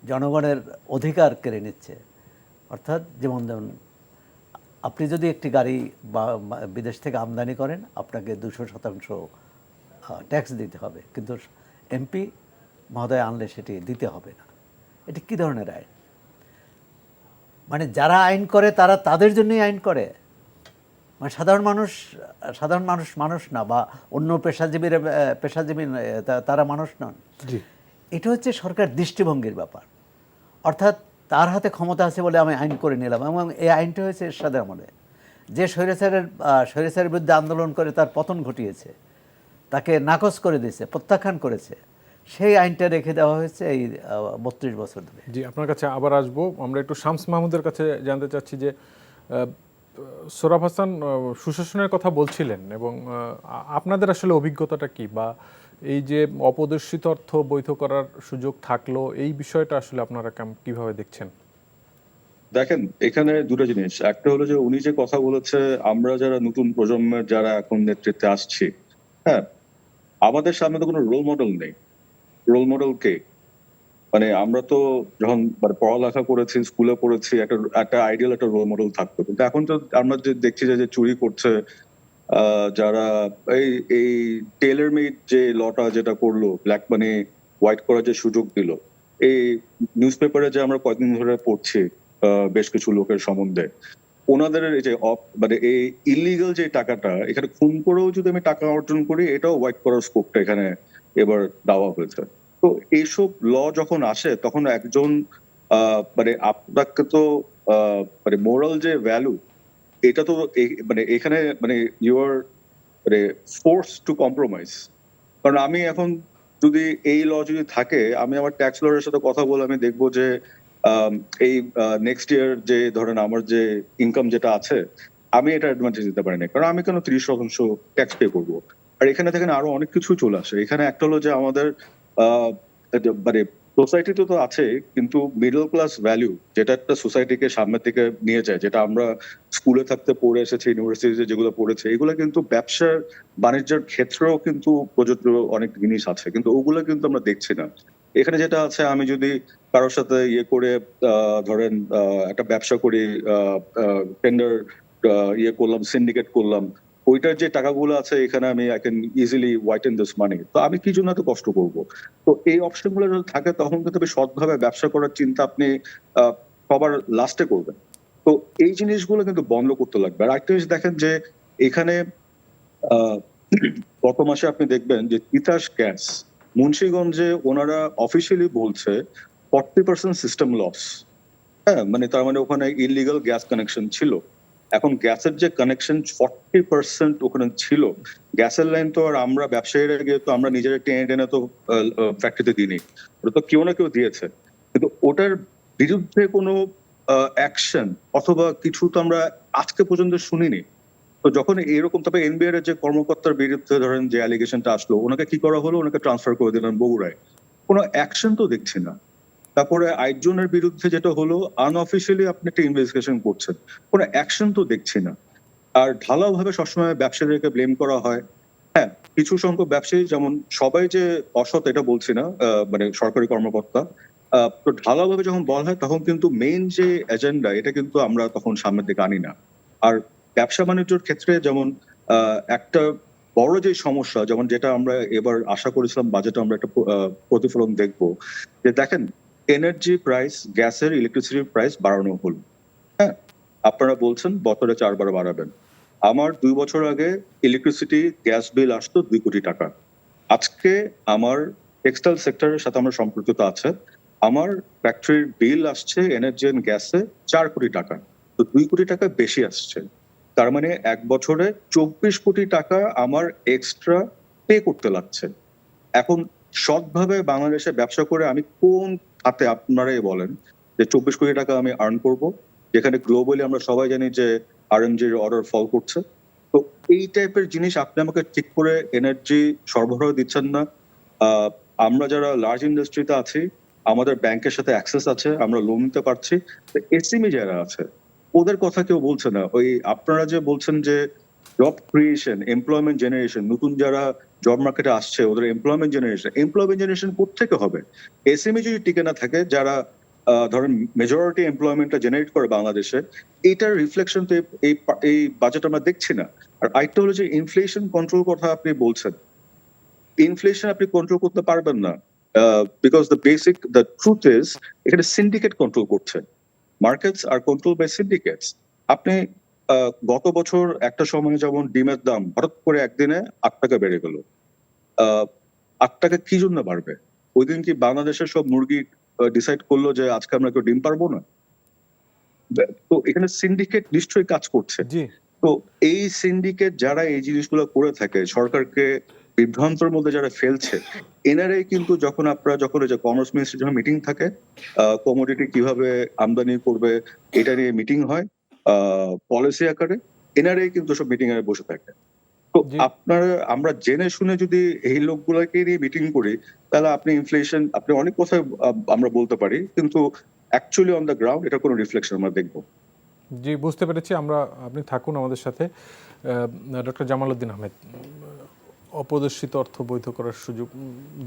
জনগণের অধিকার কেড়ে নিচ্ছে, অর্থাৎ যেমন আপনি যদি একটি গাড়ি বিদেশ থেকে আমদানি করেন আপনাকে 200% ট্যাক্স দিতে হবে, কিন্তু এমপি মহোদয় আনলে সেটি দিতে হবে না। এটি কী ধরনের আইন? মানে যারা আইন করে তারা তাদের জন্যই আইন করে, মানে সাধারণ মানুষ না, বা অন্য পেশাজীবী তারা মানুষ নন। এটা হচ্ছে সরকার দৃষ্টিভঙ্গির ব্যাপার। অর্থাৎ তার হাতে ক্ষমতা আছে বলে আমি আইন করে নিলাম, এবং এই আইনটা হয়েছে এরশাদের আমলে, যে স্বৈরাচারের বিরুদ্ধে আন্দোলন করে তার পতন ঘটিয়েছে, তাকে নাকচ করে দিয়েছে, প্রত্যাখ্যান করেছে, সেই আইনটা রেখে দেওয়া হয়েছে এই 32 বছর ধরে। জি, আপনার কাছে আবার আসবো। আমরা একটু শামস মাহমুদের কাছে জানতে চাচ্ছি যে সোহরাব হাসান সুশাসনের কথা বলছিলেন, এবং আপনাদের আসলে অভিজ্ঞতাটা কি, বা এই যে অপদর্শিত অর্থ বৈধ করার সুযোগ থাকলো, এই বিষয়টা আসলে আপনারা কিভাবে দেখছেন? দেখেন, এখানে দুটো জিনিস। একটা হলো যে উনি যে কথা বলেছে, আমরা যারা নতুন প্রজন্মের যারা এখন নেতৃত্বে আসছি, হ্যাঁ, আমাদের সামনে তো কোনো রোল মডেল নেই। রোল মডেল কে? মানে আমরা তো যখন পড়ালেখা করেছি, স্কুলে পড়েছি, একটা আইডিয়াল একটা রোল মডেল থাকতো, কিন্তু এখন তো আমরা যে দেখছি যে চুরি করছে যারা, এই টেইলর মেড যে লটা যেটা করলো, ব্ল্যাক মানি হোয়াইট করার যে সুযোগ দিল, এই নিউজ পেপারে যে আমরা কয়েকদিন ধরে পড়ছি বেশ কিছু লোকের সম্বন্ধে, ওনাদের এই যে মানে এই ইলিগাল যে টাকাটা, এখানে খুন করেও যদি আমি টাকা অর্জন করি, এটাও হোয়াইট করার স্কোপটা এখানে এবার দেওয়া হয়েছে। তো এইসব ল যখন আসে তখন একজন মানে আপনাকে তো মানে মোরাল যে ভ্যালু, এটা তো মানে এখানে মানে ইউ আর মানে ফোর্স টু কম্প্রোমাইজ। কারণ আমি এখন যদি এই ল যদি থাকে, আমি আমার ট্যাক্স লয়ারের সাথে কথা বলে আমি দেখবো যে এই নেক্সট ইয়ার যে ধরেন আমার যে ইনকাম যেটা আছে, আমি এটা অ্যাডভান্টেজ দিতে পারি না, কারণ আমি কেন 30% ট্যাক্স পে করবো। আর এখানে থেকে আরো অনেক কিছু চলে আসে। এখানে একটা হলো যে আমাদের মানে সোসাইটিতে তো আছে, কিন্তু মিডল ক্লাস ভ্যালু যেটা একটা সোসাইটিকে সামনের দিকে নিয়ে যায়, যেটা আমরা স্কুলে থাকতে পড়ে এসেছি, ইউনিভার্সিটিতে যেগুলো পড়েছে, এগুলো কিন্তু ব্যবসার বাণিজ্যের ক্ষেত্রেও কিন্তু প্রযোজ্য অনেক জিনিস আছে, কিন্তু ওগুলো কিন্তু আমরা দেখছি না। এখানে যেটা আছে, আমি যদি কারোর সাথে ইয়ে করে ধরেন একটা ব্যবসা করি, টেন্ডার ইয়ে করলাম, সিন্ডিকেট করলাম, ওইটার যে টাকাগুলো আছে এখানে আমি I can easily whiten this money, তো আমি কি জন্য এত কষ্ট করব? তো এই অপশন গুলো যদি থাকে তখন কিন্তু সৎভাবে ব্যবসা করার চিন্তা আপনি সবার লাস্টে করবেন। তো এই জিনিসগুলো কিন্তু বন্ধ করতে লাগবে। আর একটা জিনিস দেখেন যে এখানে গত মাসে আপনি দেখবেন যে তিতাস গ্যাস মুন্সিগঞ্জে ওনারা অফিসিয়ালি বলছে 40% সিস্টেম লস। হ্যাঁ, মানে তার মানে ওখানে ইলিগাল গ্যাস কানেকশন ছিল। এখন গ্যাসের যে কানেকশন 40% ওখানে ছিল, গ্যাসের লাইন তো আর আমরা ব্যবসায়ীরা গিয়ে তো আমরা নিজেরা টেনে টেনে তো ফ্যাক্টরিতে দিইনি, ওটা তো কেউ না কেউ দিয়েছে, কিন্তু ওটার বিরুদ্ধে কোনো অ্যাকশন অথবা কিছু তো আমরা আজকে পর্যন্ত শুনিনি। তো যখন এরকম, তবে এনবিআর এর যে কর্মকর্তার বিরুদ্ধে ধরেন যে অ্যালিগেশনটা আসলো, ওনাকে কি করা হলো, ওনাকে ট্রান্সফার করে দিলেন বগুড়ায়, কোনো অ্যাকশন তো দেখছি না। তারপরে আইজনের বিরুদ্ধে যেটা হলো, আনঅফিসিয়ালি আপনি একটা ইনভেস্টিগেশন করছেন, কোনো অ্যাকশন তো দেখছি না। আর ঢালাও ভাবে সবসময় ব্যবসায়ীদেরকে ব্লেম করা হয়। হ্যাঁ, কিছু সংখ্যক ব্যবসায়ী, যেমন সবাই যে অসৎ এটা বলছি না, মানে সরকারি কর্মকর্তা, তো ঢালাও ভাবে যখন বলা হয় তখন কিন্তু মেইন যে এজেন্ডা এটা কিন্তু আমরা তখন সামনের দিকে আনি না। আর ব্যবসা বাণিজ্যের ক্ষেত্রে যেমন একটা বড় যে সমস্যা, যেমন যেটা আমরা এবার আশা করেছিলাম বাজেটে আমরা একটা প্রতিফলন দেখবো, যে দেখেন এনার্জি প্রাইস, গ্যাসের, ইলেকট্রিসিটির প্রাইস বাড়ানো হলো। হ্যাঁ, আপনারা বলছেন বছরে 4 বার বাড়াবেন। আমার 2 বছর আগে ইলেকট্রিসিটি গ্যাস বিল আসতো 2 কোটি টাকা। আজকে আমার টেক্সটাইল সেক্টরের সাথে আমার সম্পর্কিত আছে, আমার ফ্যাক্টরির বিল আসছে এনার্জি এন্ড গ্যাসে 4 কোটি টাকা, তো 2 কোটি টাকা বেশি আসছে। তার মানে এক বছরে 24 কোটি টাকা আমার এক্সট্রা পে করতে লাগছে। এখন সৎভাবে বাংলাদেশে ব্যবসা করে আমি কোন খাতে, আপনারাই বলেন, যে 24 কোটি টাকা আমি আর্ন করব, যেখানে গ্লোবালি আমরা সবাই জানি যে আরএনজির অর্ডার ফল করছে। তো এই টাইপের জিনিস আপনি আমাকে ঠিক করে এনার্জি সরবরাহ দিচ্ছেন না। আমরা যারা লার্জ ইন্ডাস্ট্রিতে আছি, আমাদের ব্যাংকের সাথে অ্যাক্সেস আছে, আমরা লোন নিতে পারছি, এসএমই যারা আছে ওদের কথা কেউ বলছে না। ওই আপনারা যে বলছেন যে জব ক্রিয়েশন, এমপ্লয়মেন্ট জেনারেশন, নতুন যারা জব মার্কেটে আসছে, ওদের এমপ্লয়মেন্ট জেনারেশন কোত্থেকে হবে? এসএমই যদি টিকে না থাকে, যারা ধরেন মেজরিটি এমপ্লয়মেন্টটা জেনারেট করে বাংলাদেশে, এইটার রিফ্লেকশন তো এই বাজেট আমরা দেখছি না। আর আরেকটা হলো যে ইনফ্লেশন কন্ট্রোল কথা আপনি বলছেন, ইনফ্লেশন আপনি কন্ট্রোল করতে পারবেন না, বিকজ দ্য ট্রুথ ইজ এখানে সিন্ডিকেট কন্ট্রোল করছে। মার্কেটস আর কন্ট্রোল বাই সিন্ডিকেটস। আপনি গত বছর একটা সময় যেমন ডিমের দাম হঠাৎ করে একদিনে 8 টাকা বেড়ে গেল। 8 টাকা কি জন্য বাড়বে? ওই দিন কি বাংলাদেশের সব মুরগি ডিসাইড করলো যে আজকে আমরা কেউ ডিম পারবো না? তো এখানে সিন্ডিকেট নিশ্চয়ই কাজ করছে। জি, তো এই সিন্ডিকেট যারা এই জিনিসগুলো করে থাকে, সরকারকে বিভ্রান্তের মধ্যে যারা ফেলছে, এনারাই কিন্তু যখন এই যে কমার্স মিনিস্ট্রি যখন মিটিং থাকে, কমোডিটি কিভাবে আমদানি করবে এটা নিয়ে মিটিং হয় পলিসি আকারে, এনারাই কিন্তু সব মিটিং এ বসে থাকে। তো জি। আমরা জেনে শুনে যদি এই লোকগুলোকে নিয়ে মিটিং করি, তাহলে আপনি অনেক কথা আমরা বলতে পারি, কিন্তু অ্যাকচুয়ালি অন দ্য গ্রাউন্ড এটা কোনো রিফ্লেকশন আমরা দেখবো। জি, বুঝতে পেরেছি। আপনি থাকুন আমাদের সাথে। ডক্টর জামাল উদ্দিন আহমেদ, অপ্রদর্শিত অর্থ বৈধ করার সুযোগ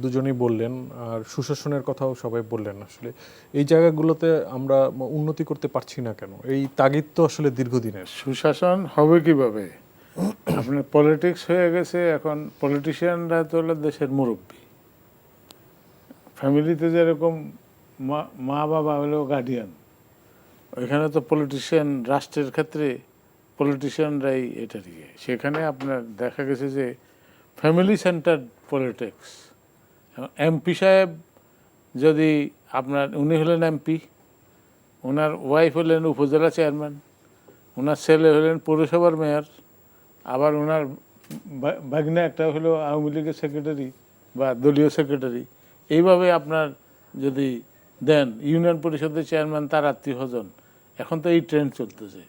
দুজনেই বললেন, আর সুশাসনের কথাও সবাই বললেন। আসলে এই জায়গাগুলোতে আমরা উন্নতি করতে পারছি না কেন? এই তাগিদ তো আসলে দীর্ঘদিনের। সুশাসন হবে কিভাবে? আপনার পলিটিক্স হয়ে গেছে, এখন পলিটিশিয়ানরা তো হলো দেশের মুরব্বী। ফ্যামিলিতে যেরকম মা বাবা হলো গার্ডিয়ান, ওইখানে তো পলিটিশিয়ান, রাষ্ট্রের ক্ষেত্রে পলিটিশিয়ানরাই এটা দিয়ে। সেখানে আপনার দেখা গেছে যে ফ্যামিলি সেন্টার পলিটিক্স। এমপি সাহেব যদি উনি হলেন এমপি, ওনার ওয়াইফ হলেন উপজেলা চেয়ারম্যান, ওনার ছেলে হলেন পৌরসভার মেয়র, আবার ওনার ভাগ্নে একটা হলো আওয়ামী লীগের সেক্রেটারি বা দলীয় সেক্রেটারি। এইভাবে আপনার যদি দেন ইউনিয়ন পরিষদের চেয়ারম্যান তার আত্মীয়স্বজন, এখন তো এই ট্রেন্ড চলতেছে।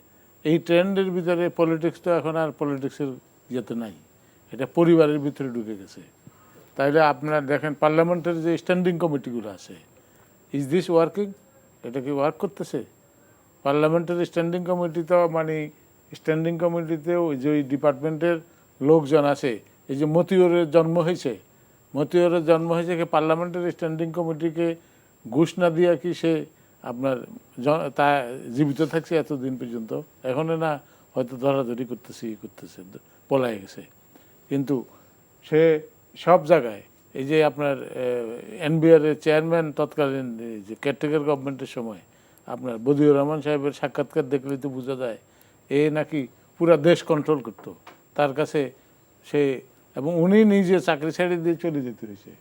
এই ট্রেন্ডের ভিতরে পলিটিক্স তো এখন আর পলিটিক্সের ইয়েতে নাই, এটা পরিবারের ভিতরে ঢুকে গেছে। তাইলে আপনার দেখেন পার্লামেন্টের যে স্ট্যান্ডিং কমিটিগুলো আছে, ইজ দিস ওয়ার্কিং? এটা কি ওয়ার্ক করতেছে? পার্লামেন্টের স্ট্যান্ডিং কমিটি তো স্ট্যান্ডিং কমিটিতে ওই যে ডিপার্টমেন্টের লোকজন আছে। এই যে মতিউরের জন্ম হয়েছে কি পার্লামেন্টের স্ট্যান্ডিং কমিটিকে ঘুষ না দিয়া কি সে আপনার তা জীবিত থাকছে এতদিন পর্যন্ত? এখন না হয়তো ধরাধরি করতেছে পলায় গেছে, কিন্তু সে সব জায়গায় এই যে আপনার এনবিআর এর চেয়ারম্যান তৎকালীন যে কেয়ারটেকার গভর্নমেন্টের সময় আপনার বদিউর রহমান সাহেবের সাক্ষাৎকার দেখলে তো বোঝা যায় এ নাকি পুরা দেশ কন্ট্রোল করতো তার কাছে সে, এবং উনি নিজে চাকরি ছেড়ে দিয়ে চলে যেতে হয়েছে।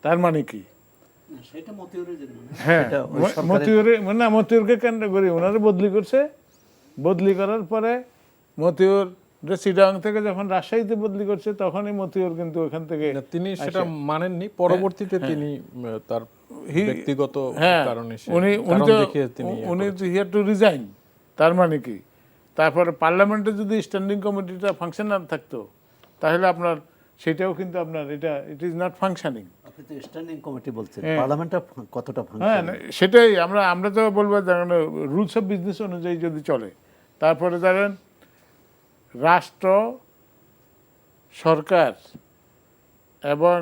তার মানে কি? হ্যাঁ, মতিউরকে কেন্দ্র করে ওনারা বদলি করছে। বদলি করার পরে মতিউর চিটাগাং থেকে যখন রাজশাহীতে বদলি করছে, তখনই মতিউর কিন্তু ওখান থেকে তিনি সেটা মানেননি। পরবর্তীতে তিনি তার ব্যক্তিগত কারণে উনি হিয়ার টু রিজাইন। তার মানে কি? তারপরে পার্লামেন্টে যদি স্ট্যান্ডিং কমিটিটা ফাংশন না থাকতো, তাহলে আপনার সেটাও কিন্তু আপনার ইট ইজ নট ফাংশনিং। আপনি তো স্ট্যান্ডিং কমিটি বলছেন, পার্লামেন্টটা কতটা হ্যাঁ, সেটাই আমরা তো বলবো রুলস অফ বিজনেস অনুযায়ী যদি চলে। তারপরে ধরেন রাষ্ট্র, সরকার এবং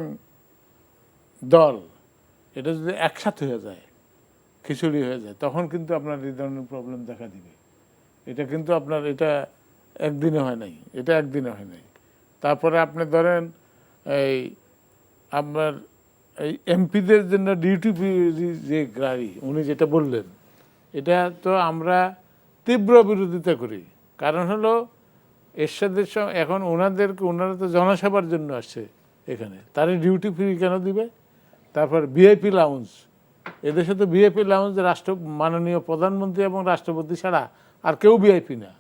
দল এটা যদি একসাথে হয়ে যায়, খিচুড়ি হয়ে যায়, তখন কিন্তু আপনার এই ধরনের প্রবলেম দেখা দিবে। এটা কিন্তু আপনার একদিনে হয় নাই। তারপরে আপনি ধরেন এই আপনার এই এমপিদের জন্য ডিউটি যে গাড়ি উনি যেটা বললেন, এটা তো আমরা তীব্র বিরোধিতা করি। কারণ হলো এরশাদের এখন ওনারা তো জনসেবার জন্য আসছে এখানে, তারই ডিউটি ফ্রি কেন দিবে? তারপর ভিআইপি লাউঞ্জ, এদেশে তো ভিআইপি লাউঞ্জ মাননীয় প্রধানমন্ত্রী এবং রাষ্ট্রপতি ছাড়া আর কেউ ভিআইপি না।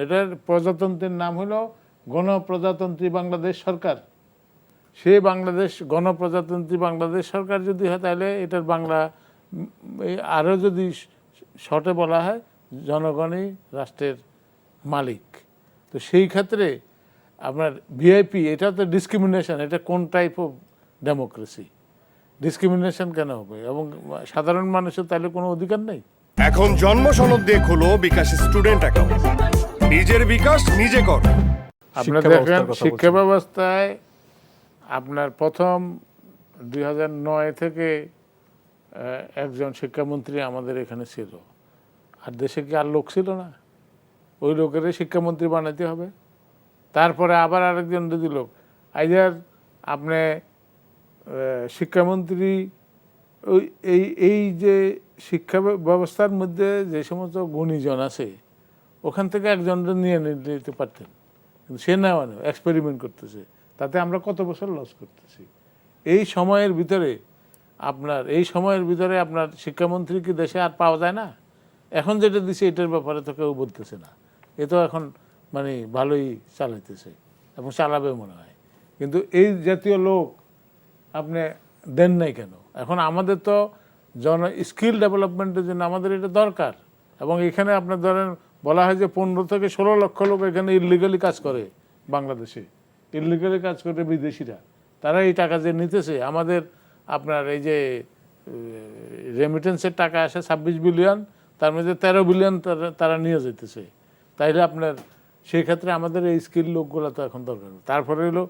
এটার প্রজাতন্ত্রের নাম হলো গণপ্রজাতন্ত্রী বাংলাদেশ সরকার। সে গণপ্রজাতন্ত্রী বাংলাদেশ সরকার যদি হয়, তাহলে এটার বাংলা আরও যদি শর্টে বলা হয়, জনগণই রাষ্ট্রের মালিক। তো সেই ক্ষেত্রে আপনার ভিআইপি, এটা তো ডিসক্রিমিনেশন। এটা কোন টাইপ অফ ডেমোক্রেসি? ডিসক্রিমিনেশন কেন হবে? এবং সাধারণ মানুষের তাহলে কোনো অধিকার নেই? এখন জন্ম সনদ দিয়ে খোলো বিকাশ স্টুডেন্ট অ্যাকাউন্ট। নিজের বিকাশ নিজে কর। আপনার শিক্ষা দেখেন ব্যবস্থার কথা শিক্ষা বলছেন। ব্যবস্থায় আপনার প্রথম 2009 থেকে একজন শিক্ষামন্ত্রী আমাদের এখানে ছিল, আর দেশে কি আর লোক ছিল না? ওই লোকেরই শিক্ষামন্ত্রী বানাতে হবে। তারপরে আবার আরেকজন যদি লোক, আইদার আপনি শিক্ষামন্ত্রী ওই এই যে শিক্ষা ব্যবস্থার মধ্যে যে সমস্ত গুণীজন আছে ওখান থেকে একজনকে নিয়ে নিতে পারতেন, কিন্তু সে না, মানে এক্সপেরিমেন্ট করতেছে, তাতে আমরা কত বছর লস করতেছি। এই সময়ের ভিতরে আপনার শিক্ষামন্ত্রী কি দেশে আর পাওয়া যায় না? এখন যেটা দিছে এটার ব্যাপারে তো কেউ বলতেছে না, এ তো এখন মানে ভালোই চালাইতেছে এবং চালাবে মনে হয়, কিন্তু এই জাতীয় লোক আপনি দেন নাই কেন? এখন আমাদের তো স্কিল ডেভেলপমেন্টের জন্য আমাদের এটা দরকার, এবং এখানে আপনার ধরেন বলা হয় যে 15 থেকে 16 লক্ষ লোক এখানে ইলিগালি কাজ করে, বাংলাদেশে ইলিগালি কাজ করে বিদেশিরা, তারা এই টাকা যে নিতেছে আমাদের আপনার এই যে রেমিটেন্সের টাকা আসে 26 বিলিয়ন, তার মধ্যে 13 বিলিয়ন তারা নিয়ে যেতেছে। তাইলে আপনার সেই ক্ষেত্রে আমাদের এই স্কিল লোকগুলো তো এখন দরকার। তারপরে হলো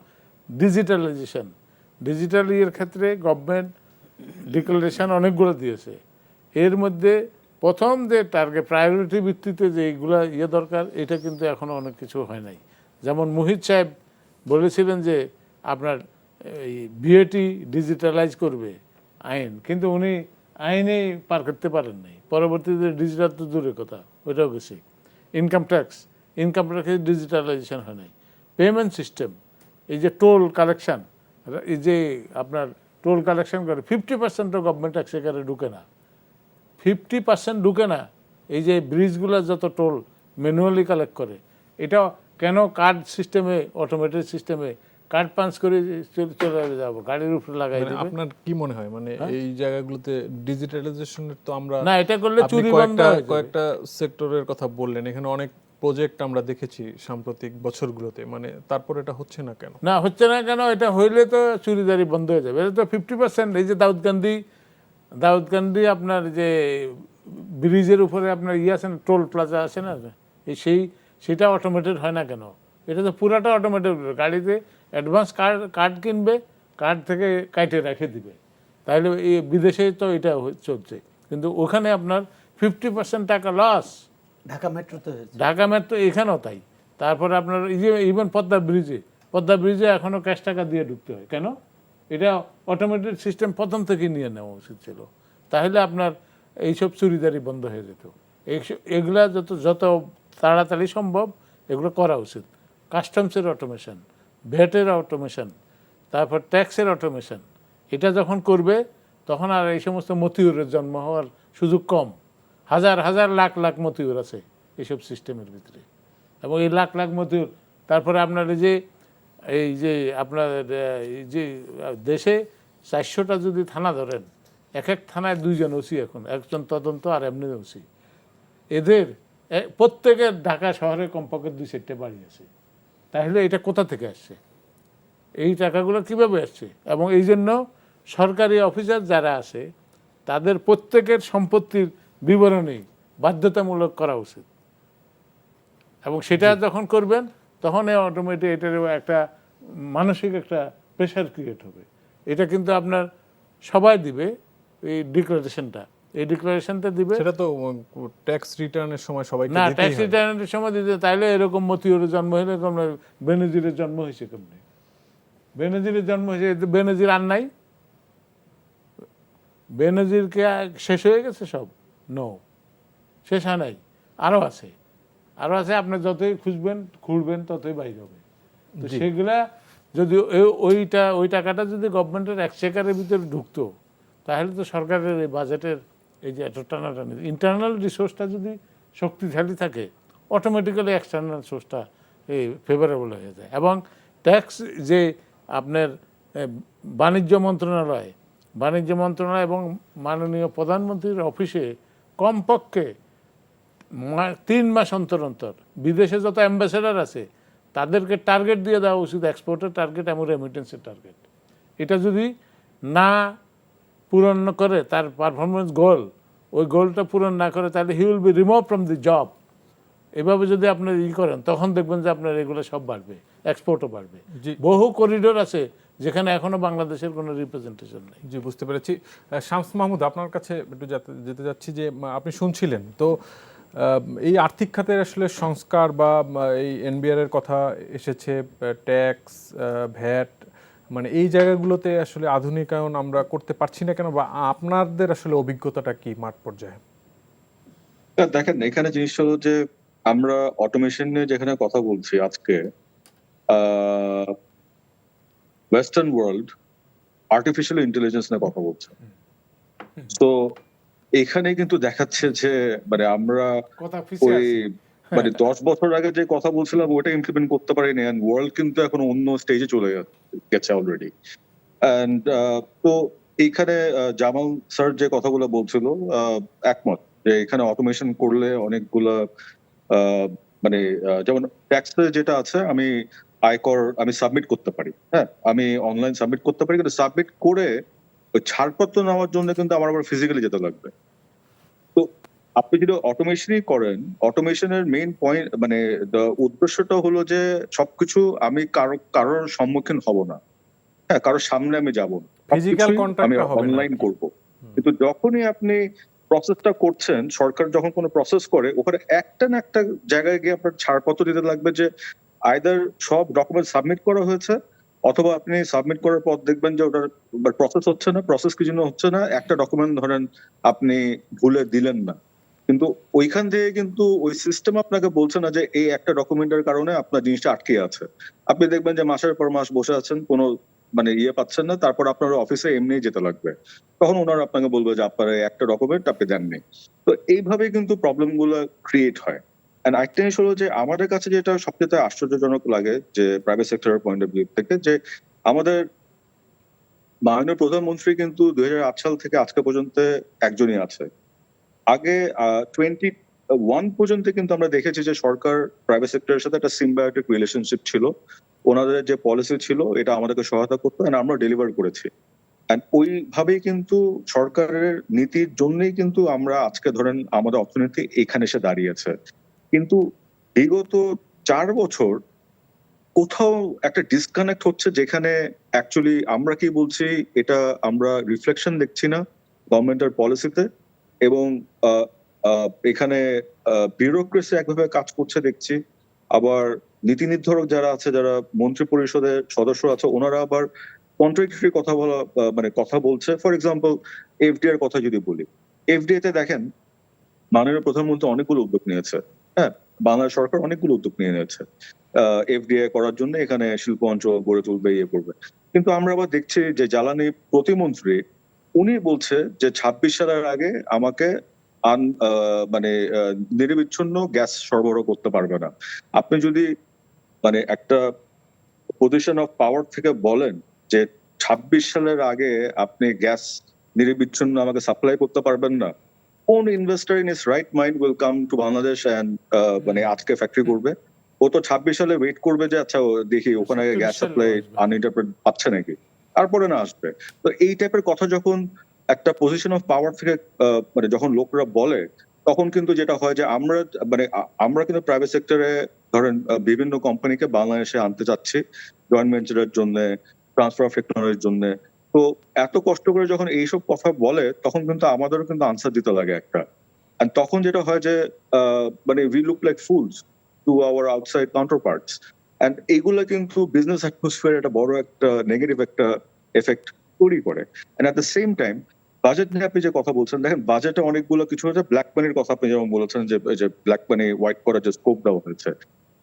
ডিজিটালাইজেশন। ডিজিটাল ইয়ের ক্ষেত্রে গভর্নমেন্ট ডিক্লারেশন অনেকগুলো দিয়েছে, এর মধ্যে প্রথম যে টার্গেট প্রায়োরিটি ভিত্তিতে যে এইগুলো দরকার, এটা কিন্তু এখনও অনেক কিছু হয় নাই। যেমন মুহিত সাহেব বলেছিলেন যে আপনার এই বিএটি ডিজিটালাইজ করবে আইন, কিন্তু উনি আইনেই পার করতে পারেন নাই। পরবর্তীতে ডিজিটাল তো দূরের কথা, ওইটাও গেছে। ইনকাম ট্যাক্সের ডিজিটালাইজেশন হয় নাই। পেমেন্ট সিস্টেম, এই যে টোল কালেকশন, এই যে আপনার টোল কালেকশন করে 50% গভর্নমেন্ট ট্যাক্স এখানে ঢুকে না, 50% ঢুকে না। এই যে ব্রিজগুলো যত টোল ম্যানুয়ালি কালেক্ট করে, এটা কেন কার্ড সিস্টেমে, অটোমেটেড সিস্টেমে কার্ড পাঞ্চ করে চলে যাবো, গাড়ির উপরে লাগাই দেবে। আপনার কি মনে হয় মানে এই জায়গাগুলোতে ডিজিটালাইজেশনের তো আমরা না, এটা করলে আপনি চুরি বন্ধ হয়ে যাবে। কয়েকটা সেক্টরের কথা বললেন, এখানে অনেক প্রজেক্ট আমরা দেখেছি সাম্প্রতিক বছরগুলোতে, মানে তারপর এটা হচ্ছে না কেন? না, হচ্ছে না কেন? এটা হইলে তো চুরিদারি বন্ধ হয়ে যাবে। এটা তো 50%। এই যে দাউদকান্দি আপনার যে ব্রিজের উপরে আপনার আছে না, টোল প্লাজা আছে না, সেটা অটোমেটেড হয় না কেন? এটা তো পুরাটা অটোমেটেড। গাড়িতে অ্যাডভান্স কার্ড কিনবে, কার্ড থেকে কাইটে রেখে দিবে। তাহলে এই বিদেশে তো এটা চলছে, কিন্তু ওখানে আপনার 50% টাকা লস। ঢাকা মেট্রোতে হয়েছে। ঢাকা মেট্রো এখানেও তাই। তারপরে আপনার এই যে ইভেন পদ্মা ব্রিজে এখনও ক্যাশ টাকা দিয়ে ঢুকতে হয় কেন? এটা অটোমেটেড সিস্টেম প্রথম থেকে নিয়ে নেওয়া উচিত ছিল, তাহলে আপনার এইসব চুরিদারি বন্ধ হয়ে যেত। এগুলা যত তাড়াতাড়ি সম্ভব এগুলো করা উচিত। কাস্টমসের অটোমেশন, ভ্যাটের অটোমেশন, তারপর ট্যাক্সের অটোমেশন, এটা যখন করবে তখন আর এই সমস্ত মতিউরের জন্ম হওয়ার সুযোগ কম। হাজার হাজার লাখ লাখ মতিউর আছে এইসব সিস্টেমের ভিতরে, এবং এই লাখ লাখ মতিউর। তারপরে আপনার এই যে আপনার এই যে দেশে 400টা যদি থানা ধরেন, এক এক থানায় 2জন ওসি, এখন একজন তদন্ত আর এমনি ওসি। এদের প্রত্যেকের ঢাকা শহরে কমপক্ষে 2-4টে বাড়ি আছে। তাহলে এটা কোথা থেকে আসছে? এই টাকাগুলো কিভাবে আসছে? এবং এই জন্য সরকারি অফিসার যারা আছে তাদের প্রত্যেকের সম্পত্তির বিবরণী বাধ্যতামূলক করা উচিত, এবং সেটা যখন করবেন তখন অটোমেটিক এটার একটা মানসিক একটা প্রেশার ক্রিয়েট হবে। এটা কিন্তু আপনার সবাই দিবে এই ডিক্লারেশনটা, দিবে। সেটা তো ট্যাক্স রিটার্নের সময় সবাইকে না, দিতেই ট্যাক্স হয়। রিটার্নের সময় দিতে, তাইলে এরকম মতিউরের জন্ম হলে বেনজিরের জন্ম হয়েছে কেমনি? বেনজিরের জন্ম হয়েছে, বেনজির আর নাই? বেনজিরকে শেষ হয়ে গেছে সব? নো, শেষ হয় নাই, আরও আছে। আপনি যতই খুঁড়বেন ততই বাইর হবে। তো সেগুলা যদি ওই টাকাটা যদি গভর্নমেন্টের এক্সচেকারের ভিতরে ঢুকতো, তাহলে তো সরকারের এই বাজেটের এই যে এত টানাটানি, ইন্টারনাল রিসোর্সটা যদি শক্তিশালী থাকে, অটোমেটিক্যালি এক্সটার্নাল সোর্সটা এই ফেভারেবল হয়ে যায়। এবং ট্যাক্স যে আপনার বাণিজ্য মন্ত্রণালয় এবং মাননীয় প্রধানমন্ত্রীর অফিসে কমপক্ষে 3 মাস অন্তর অন্তর বিদেশে যত অ্যাম্বাসেডার আছে তাদেরকে টার্গেট দিয়ে দেওয়া উচিত, এক্সপোর্টের টার্গেট এবং রেমিটেন্সের টার্গেট। এটা যদি না পূরণ করে তার পারফরমেন্স গোল, ওই গোলটা পূরণ না করে, তাহলে he will be remove from the job. এভাবে যদি আপনার করেন তখন দেখবেন যে আপনার এগুলো সব বাড়বে, এক্সপোর্টও বাড়বে। জি। বহু করিডোর আছে যেখানে এখনো বাংলাদেশের কোনো রিপ্রেজেন্টেশন নেই। জি, বুঝতে পেরেছি। শামস মাহমুদ, আপনার কাছে একটু যেতে যাচ্ছি যে আপনি শুনছিলেন তো এই আর্থিক খাতের আসলে সংস্কার বা এই এনবিআর এর কথা এসেছে, ট্যাক্স, ভ্যাট, মানে এই জায়গাগুলোতে আসলে আধুনিকায়ন আমরা করতে পারছি না কেন, বা আপনাদের আসলে অভিজ্ঞতাটা কি মাঠ পর্যায়ে? দেখেন, এখানে জিনিস হলো যে আমরা অটোমেশন নিয়ে যেখানে কথা বলছি আজকে, ওয়েস্টার্ন ওয়ার্ল্ড আর্টিফিশিয়াল ইন্টেলিজেন্স নিয়ে কথা বলছে। তো এখানে কিন্তু দেখাচ্ছে যে মানে আমরা কথা পিছিয়ে ওই আছে। মানে 10 বছর আগে যে কথা বলছিলাম ওটা ইমপ্লিমেন্ট করতে পারিনি, এন্ড ওয়ার্ল্ড কিন্তু এখন অন্য স্টেজে চলে গেছে অলরেডি। এন্ড তো এইখানে জামাল স্যার যে কথাগুলো বলছিল, একমত যে এখানে অটোমেশন করলে অনেকগুলা মানে যেমন ট্যাক্সে যেটা আছে, আয়কর আমি সাবমিট করতে পারি, হ্যাঁ আমি অনলাইন সাবমিট করতে পারি, কিন্তু সাবমিট করে ওই ছাড়পত্র নেওয়ার জন্য কিন্তু আমার আবার ফিজিক্যালি যেতে লাগবে। তো আপনি যদি অটোমেশনই করেন, অটোমেশনের মেইন পয়েন্ট মানে উদ্দেশ্যটা হলো যে সবকিছু আমি কারোর সম্মুখীন হব না, হ্যাঁ কারোর সামনে আমি যাব না, ফিজিক্যাল সবকিছুই আমি কন্ট্যাক্টটা হবে না অনলাইন আর কি। করব। কিন্তু যখনই আপনি প্রসেসটা করছেন, সরকার যখন কোনো প্রসেস করে ওখানে একটা না একটা জায়গায় গিয়ে আপনার ছাড়পত্র দিতে লাগবে যে আইদার সব ডকুমেন্ট সাবমিট করা হয়েছে, অথবা আপনি সাবমিট করার পর দেখবেন যে ওটার প্রসেস হচ্ছে না। প্রসেস কি জন্য হচ্ছে না? একটা ডকুমেন্ট ধরেন আপনি ভুলে দিলেন না, কিন্তু ওইখান থেকে কিন্তু ওই সিস্টেম আপনাকে বলছে না যে এই একটা ডকুমেন্টের কারণে আপনার জিনিসটা আটকে আছে। আপনি দেখবেন যে মাসের পর মাস বসে আছেন, কোনো মানে পাচ্ছেন না, তারপর আপনার অফিসে এমনি যেতে লাগবে, তখন ওনারা আপনাকে বলবে যে আপনার এই একটা ডকুমেন্ট আপনি দেননি। তো এইভাবে কিন্তু প্রবলেম গুলো ক্রিয়েট হয়। এন্ড আরেকটা জিনিস হলো যে আমাদের কাছে যেটা সবচেয়ে আশ্চর্যজনক লাগে যে প্রাইভেট সেক্টরের পয়েন্ট অফ ভিউ থেকে, যে আমাদের মাননীয় প্রধানমন্ত্রী কিন্তু 2008 সাল থেকে আজকে পর্যন্ত একজনই আছে। আগে 21 পর্যন্ত কিন্তু আমরা দেখেছি যে সরকার প্রাইভেট সেক্টরের সাথে একটা সিম্বায়োটিক রিলেশনশিপ ছিল। ওনাদের যে পলিসি ছিল এটা আমাদেরকে সহায়তা করতো, আর আমরা ডেলিভার করেছি। এন্ড ওইভাবেই কিন্তু সরকারের নীতির জন্যই কিন্তু আমরা আজকে ধরেন আমাদের অর্থনীতি এখানে এসে দাঁড়িয়েছে। কিন্তু বিগত 4 বছর কোথাও একটা ডিসকানেক্ট হচ্ছে, যেখানে অ্যাকচুয়ালি আমরা কি বলছি এটা আমরা রিফ্লেকশন দেখছি না গভর্নমেন্টের পলিসিতে, এবং এখানে ব্যুরোক্রেসি একভাবে কাজ করছে দেখছি। আবার নীতি নির্ধারক যারা আছে, যারা মন্ত্রী পরিষদের সদস্য আছে, ওনারা আবার কন্ট্রাডিক্টরি কথা বলছে। ফর এক্সাম্পল, এফডিআই এর কথা যদি বলি, এফডিআই তে দেখেন মাননীয় প্রধানমন্ত্রী অনেকগুলো উদ্যোগ নিয়েছে, হ্যাঁ বাংলাদেশ সরকার অনেকগুলো উদ্যোগ নিয়ে নিয়েছে এফডিআই করার জন্য, এখানে শিল্প অঞ্চল গড়ে তুলবে, করবে। কিন্তু আমরা আবার দেখছি যে জ্বালানি প্রতিমন্ত্রী উনি বলছে যে 26 সালের আগে আমাকে নিরবিচ্ছিন্ন গ্যাস সরবরাহ করতে পারবে না। আপনি যদি মানে একটা পজিশন অফ পাওয়ার থেকে বলেন যে 26 সালের আগে আপনি গ্যাস নিরবিচ্ছিন্ন আমাকে সাপ্লাই করতে পারবেন না, কোন investor in his right mind will come to Bangladesh and আজকে ফ্যাক্টরি করবে? ও তো 26 সালে ওয়েট করবে যে আচ্ছা দেখি ওখানে গ্যাস সাপ্লাই আনইন্টারপ্রেট পাচ্ছে নাকি, তারপরে না আসবে। তো এই টাইপের কথা যখন একটা পজিশন অফ পাওয়ার থেকে যখন লোকরা বলে, তখন কিন্তু যেটা হয় যে আমরা কিন্তু প্রাইভেট সেক্টরে ধরেন বিভিন্ন কোম্পানিকে বাংলাদেশে আনতে চাচ্ছি জয়েন্ট ভেঞ্চারের জন্য, ট্রান্সফার অফ টেকনোলজির জন্য। তো এত কষ্ট করে যখন এইসব কথা বলে, তখন কিন্তু আমাদেরও কিন্তু আনসার দিতে লাগে একটা। এন্ড তখন যেটা হয় যে we look like fools to our outside counterparts. And এইগুলা কিন্তু বিজনেস অ্যাটমসফিয়ার একটা বড় একটা নেগেটিভ একটা এফেক্ট তৈরি করে। And at the same time budget নিয়ে আপনি যে কথা বলছেন, দেখেন বাজেটে অনেকগুলো কিছু হচ্ছে। ব্ল্যাক মানির কথা আপনি যেমন বলেছেন যে ব্ল্যাক মানি হোয়াইট করার যে স্কোপ দেওয়া হয়েছে,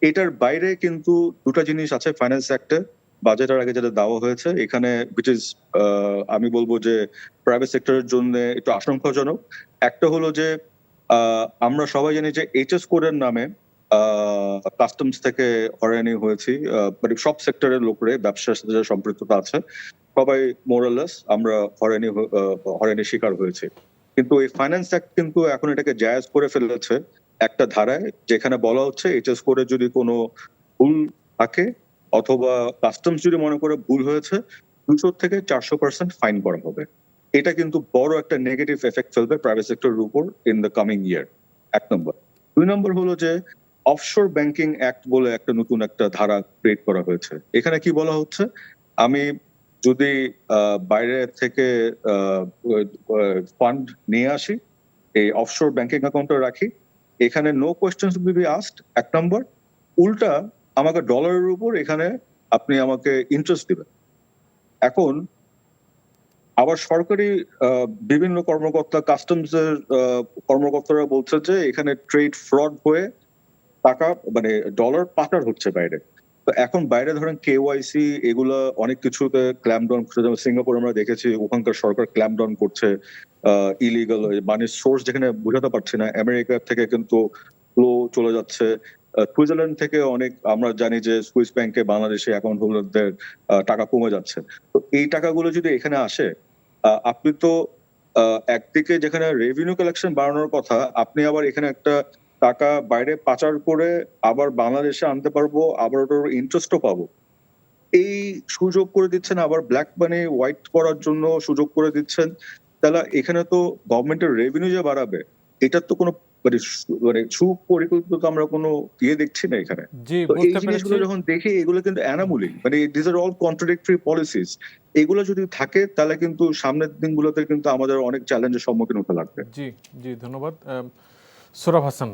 এটার বাইরে কিন্তু দুটা জিনিস আছে ফাইন্যান্স অ্যাক্টে বাজেটের আগে যেটা দেওয়া হয়েছে, এখানে which is আমি বলবো যে প্রাইভেট সেক্টরের জন্য একটু আশঙ্কাজনক। একটা হলো যে আমরা সবাই জানি যে এইচএস কোডের নামে কাস্টমস থেকে হয়রানি হয়েছি, সব সেক্টরের লোকরে ব্যবসার সাথে যারা সম্পৃক্ততা আছে সবাই মোরালেস আমরা হয়রানির শিকার হয়েছে। কিন্তু এই ফাইন্যান্স অ্যাক্ট কিন্তু এখন এটাকে জায়েজ করে ফেলেছে একটা ধারায়, যেখানে বলা হচ্ছে এইচএস কোডে যদি কোনো ভুল থাকে অথবা কাস্টমস যদি মনে করে ভুল হয়েছে, 200 থেকে 400% ফাইন করা হবে। এটা কিন্তু বড় একটা নেগেটিভ এফেক্ট ফেলবে প্রাইভেট সেক্টরের উপর ইন দ্য কামিং ইয়ার, 1 নম্বর। 2 নম্বর হলো যে অফশোর ব্যাংকিং অ্যাক্ট বলে একটা নতুন একটা ধারা ক্রিয়েট করা হয়েছে। এখানে কি বলা হচ্ছে, আমি যদি বাইরে থেকে ফান্ড নিয়ে আসি, এই অফশোর ব্যাংকিং অ্যাকাউন্টে রাখি, এখানে no questions will be asked, এক নম্বর। উল্টা আমাকে ডলারের উপর এখানে আপনি আমাকে ইন্টারেস্ট দিবেন। এখন আবার সরকারি বিভিন্ন কর্মকর্তা, কাস্টমস এর কর্মকর্তারা বলছে যে এখানে ট্রেড ফ্রড হয়ে টাকা মানে ডলার পাচার হচ্ছে বাইরে। তো এখন বাইরে ধরেন কেওয়াইসি এগুলো অনেক কিছুতে ক্ল্যাম্পডাউন করছে, যেমন সিঙ্গাপুর আমরা দেখেছি ওখানকার সরকার ক্ল্যাম্পডাউন করছে ইলিগাল মানির সোর্স যেখানে বোঝাতে পারছি না। আমেরিকা থেকে কিন্তু ফ্লো চলে যাচ্ছে, সুইজারল্যান্ড থেকে অনেক আমরা জানি যে সুইস ব্যাংকে বাংলাদেশে অ্যাকাউন্ট হোল্ডারদের টাকা কমে যাচ্ছে। তো এই টাকাগুলো যদি এখানে আসে, আপনি তো একদিকে যেখানে রেভিনিউ কালেকশন বাড়ানোর কথা, আপনি আবার এখানে একটা টাকা বাইরে পাচার করে আবার বাংলাদেশে আনতে পারবো, আবার ওটার ইন্টারেস্টও পাবো। এই সুযোগ করে দিচ্ছেন, আবার ব্ল্যাক মানি হোয়াইট করার জন্য সুযোগ করে দিচ্ছেন। তাহলে এখানে তো গভর্নমেন্টের রেভিনিউ যে বাড়াবে, এটার তো কোনো মানে সুপরিকল্পিত আমরা কোনো দেখছি না এখানে। জি, তো এই বুঝতে জিনিসগুলো পেরেছি। যখন দেখি, এগুলো কিন্তু অ্যানামুলি, মানে this are all contradictory policies. এগুলো যদি থাকে তাহলে কিন্তু সামনের দিনগুলোতে কিন্তু আমাদের অনেক চ্যালেঞ্জের সম্মুখীন হতে লাগবে। জি জি, ধন্যবাদ। সোহরাব হাসান,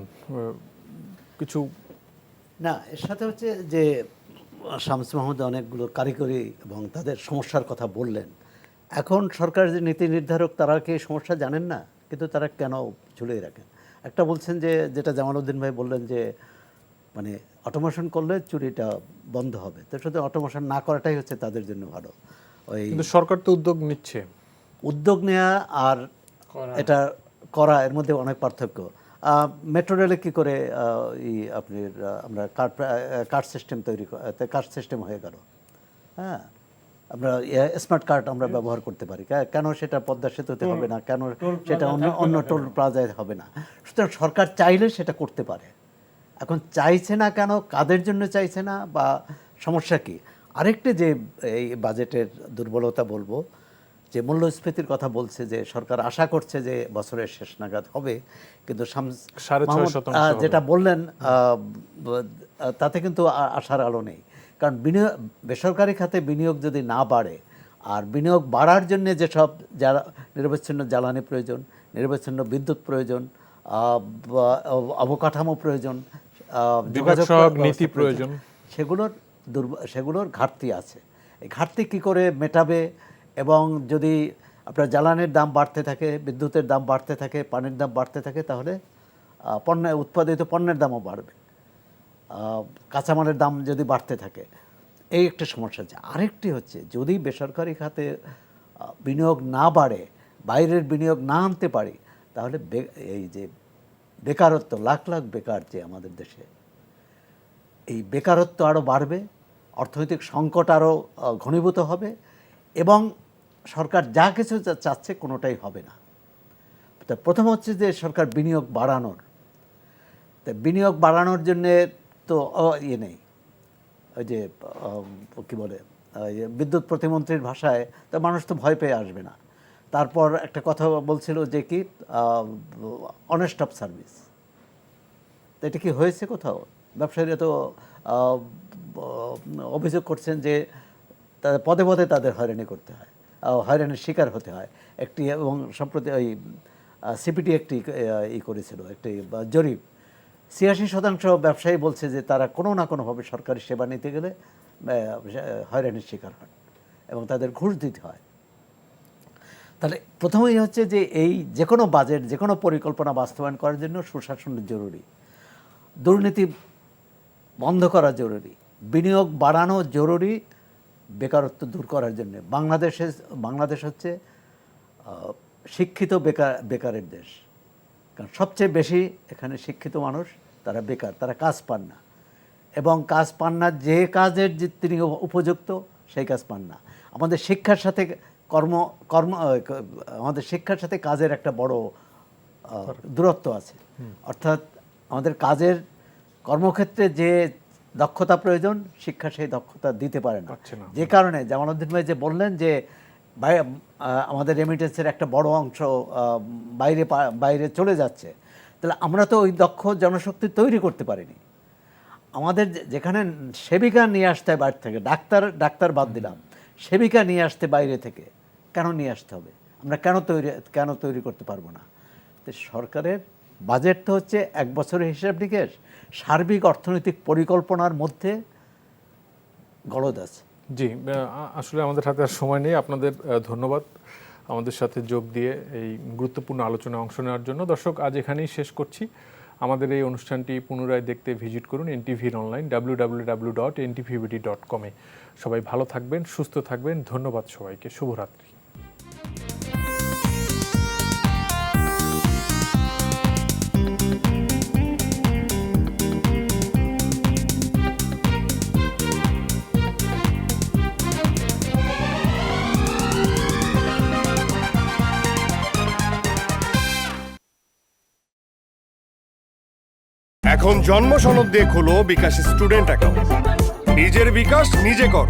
কিছু না, এর সাথে হচ্ছে যে শামস মাহমুদ অনেকগুলো কারিগরি এবং তাদের সমস্যার কথা বললেন। এখন সরকারের যে নীতি নির্ধারক তারা কি এই সমস্যা জানেন না, কিন্তু তারা কেন ঝুলিয়ে রাখেন? একটা বলছেন যে, যেটা জামালউদ্দিন ভাই বললেন যে মানে অটোমেশন করলে চুরিটা বন্ধ হবে, তো শুধু অটোমেশন না করাটাই হচ্ছে তাদের জন্য ভালো। ওই কিন্তু সরকার তো উদ্যোগ নিচ্ছে। উদ্যোগ নেওয়া আর এটা করা এর মধ্যে অনেক পার্থক্য। মেট্রো রেলে কী করে আপনার আমরা কার্ড সিস্টেম তৈরি কার্ড সিস্টেম হয়ে গেল, হ্যাঁ, আমরা স্মার্ট কার্ড আমরা ব্যবহার করতে পারি, কেন সেটা পদ্মা সেতুতে হবে না, কেন সেটা অন্য অন্য টোল প্লাজায় হবে না? সুতরাং সরকার চাইলে সেটা করতে পারে। এখন চাইছে না কেন, কাদের জন্য চাইছে না, বা সমস্যা কি? আরেকটি যে এই বাজেটের দুর্বলতা বলবো, যে মূল্যস্ফীতির কথা বলছে যে সরকার আশা করছে যে বছরের শেষ নাগাদ হবে, কিন্তু 6.5% হবে। যেটা বললেন তাতে কিন্তু আশার আলো নেই। কারণ বেসরকারি খাতে বিনিয়োগ যদি না বাড়ে, আর বিনিয়োগ বাড়ার জন্য যেসব নিরবচ্ছিন্ন জ্বালানি প্রয়োজন, নিরবচ্ছিন্ন বিদ্যুৎ প্রয়োজন, অবকাঠামো প্রয়োজন, যোগাযোগ নীতি প্রয়োজন, সেগুলোর ঘাটতি আছে। এই ঘাটতি কি করে মেটাবে? এবং যদি আপনার জ্বালানির দাম বাড়তে থাকে, বিদ্যুতের দাম বাড়তে থাকে, পানির দাম বাড়তে থাকে, তাহলে উৎপাদিত পণ্যের দামও বাড়বে, কাঁচামালের দাম যদি বাড়তে থাকে, এই একটা সমস্যা আছে। আরেকটি হচ্ছে, যদি বেসরকারি খাতে বিনিয়োগ না বাড়ে, বাইরের বিনিয়োগ না আনতে পারি, তাহলে এই যে বেকারত্ব, লাখ লাখ বেকার যে আমাদের দেশে, এই বেকারত্ব আরও বাড়বে, অর্থনৈতিক সংকট আরও ঘনীভূত হবে, এবং সরকার যা কিছু চাচ্ছে কোনোটাই হবে না। তা প্রথম হচ্ছে যে সরকার বিনিয়োগ বাড়ানোর, তা বিনিয়োগ বাড়ানোর জন্যে তো ইয়ে নেই, ওই যে কী বলে, বিদ্যুৎ প্রতিমন্ত্রীর ভাষায়, তো মানুষ তো ভয় পেয়ে আসবে না। তারপর একটা কথা বলছিল যে কি অনেস্ট অফ সার্ভিস, তো এটা কি হয়েছে কোথাও? ব্যবসায়ীরা তো অভিযোগ করছেন যে পদে পদে তাদের হয়রানি করতে হয়, হয়রানির শিকার হতে হয়। একটি এবং সম্প্রতি ওই সিপিটি একটি করেছিল, একটি জরিপ, 86% ব্যবসায়ী বলছে যে তারা কোনো না কোনোভাবে সরকারি সেবা নিতে গেলে হয়রানির শিকার হন এবং তাদের ঘুষ দিতে হয়। তাহলে প্রথমেই হচ্ছে যে এই যে কোনো বাজেট, যে কোনো পরিকল্পনা বাস্তবায়ন করার জন্য সুশাসন জরুরি, দুর্নীতি বন্ধ করা জরুরি, বিনিয়োগ বাড়ানো জরুরি, বেকারত্ব দূর করার জন্য। বাংলাদেশ হচ্ছে শিক্ষিত বেকারের দেশ, কারণ সবচেয়ে বেশি এখানে শিক্ষিত মানুষ, তারা বেকার, তারা কাজ পান না, এবং কাজ পান না যে কাজের যে তিনি উপযুক্ত সেই কাজ পান না। আমাদের শিক্ষার সাথে আমাদের শিক্ষার সাথে কাজের একটা বড় দূরত্ব আছে। অর্থাৎ আমাদের কাজের কর্মক্ষেত্রে যে দক্ষতা প্রয়োজন, শিক্ষা সেই দক্ষতা দিতে পারে না। যে কারণে জামালউদ্দিন ভাই যে বললেন যে আমাদের রেমিটেন্সের একটা বড় অংশ বাইরে চলে যাচ্ছে, তাহলে আমরা তো ওই দক্ষ জনশক্তি তৈরি করতে পারিনি। আমাদের যেখানে সেবিকা নিয়ে আসতে হয় বাইরে থেকে, ডাক্তার বাদ দিলাম, সেবিকা নিয়ে আসতে বাইরে থেকে, কেন নিয়ে আসতে হবে? আমরা কেন তৈরি করতে পারবো না? তো সরকারের বাজেট তো হচ্ছে এক বছরের হিসাব নিকেশ, সার্বিক অর্থনৈতিক পরিকল্পনার মধ্যে গলদ আছে। জি, আসলে আমাদের হাতে আর সময় নেই। আপনাদের ধন্যবাদ আমাদের সাথে যোগ দিয়ে এই গুরুত্বপূর্ণ আলোচনায় অংশ নেওয়ার জন্য। দর্শক, আজ এখানেই শেষ করছি। আমাদের এই অনুষ্ঠানটি পুনরায় দেখতে ভিজিট করুন এনটিভির অনলাইন www.ntvbt.com-এ। সবাই ভালো থাকবেন, সুস্থ থাকবেন। ধন্যবাদ সবাইকে। শুভরাত্রি। এখন জন্ম সনদ দিয়ে খোলো বিকাশ স্টুডেন্ট অ্যাকাউন্ট। নিজের বিকাশ নিজে কর।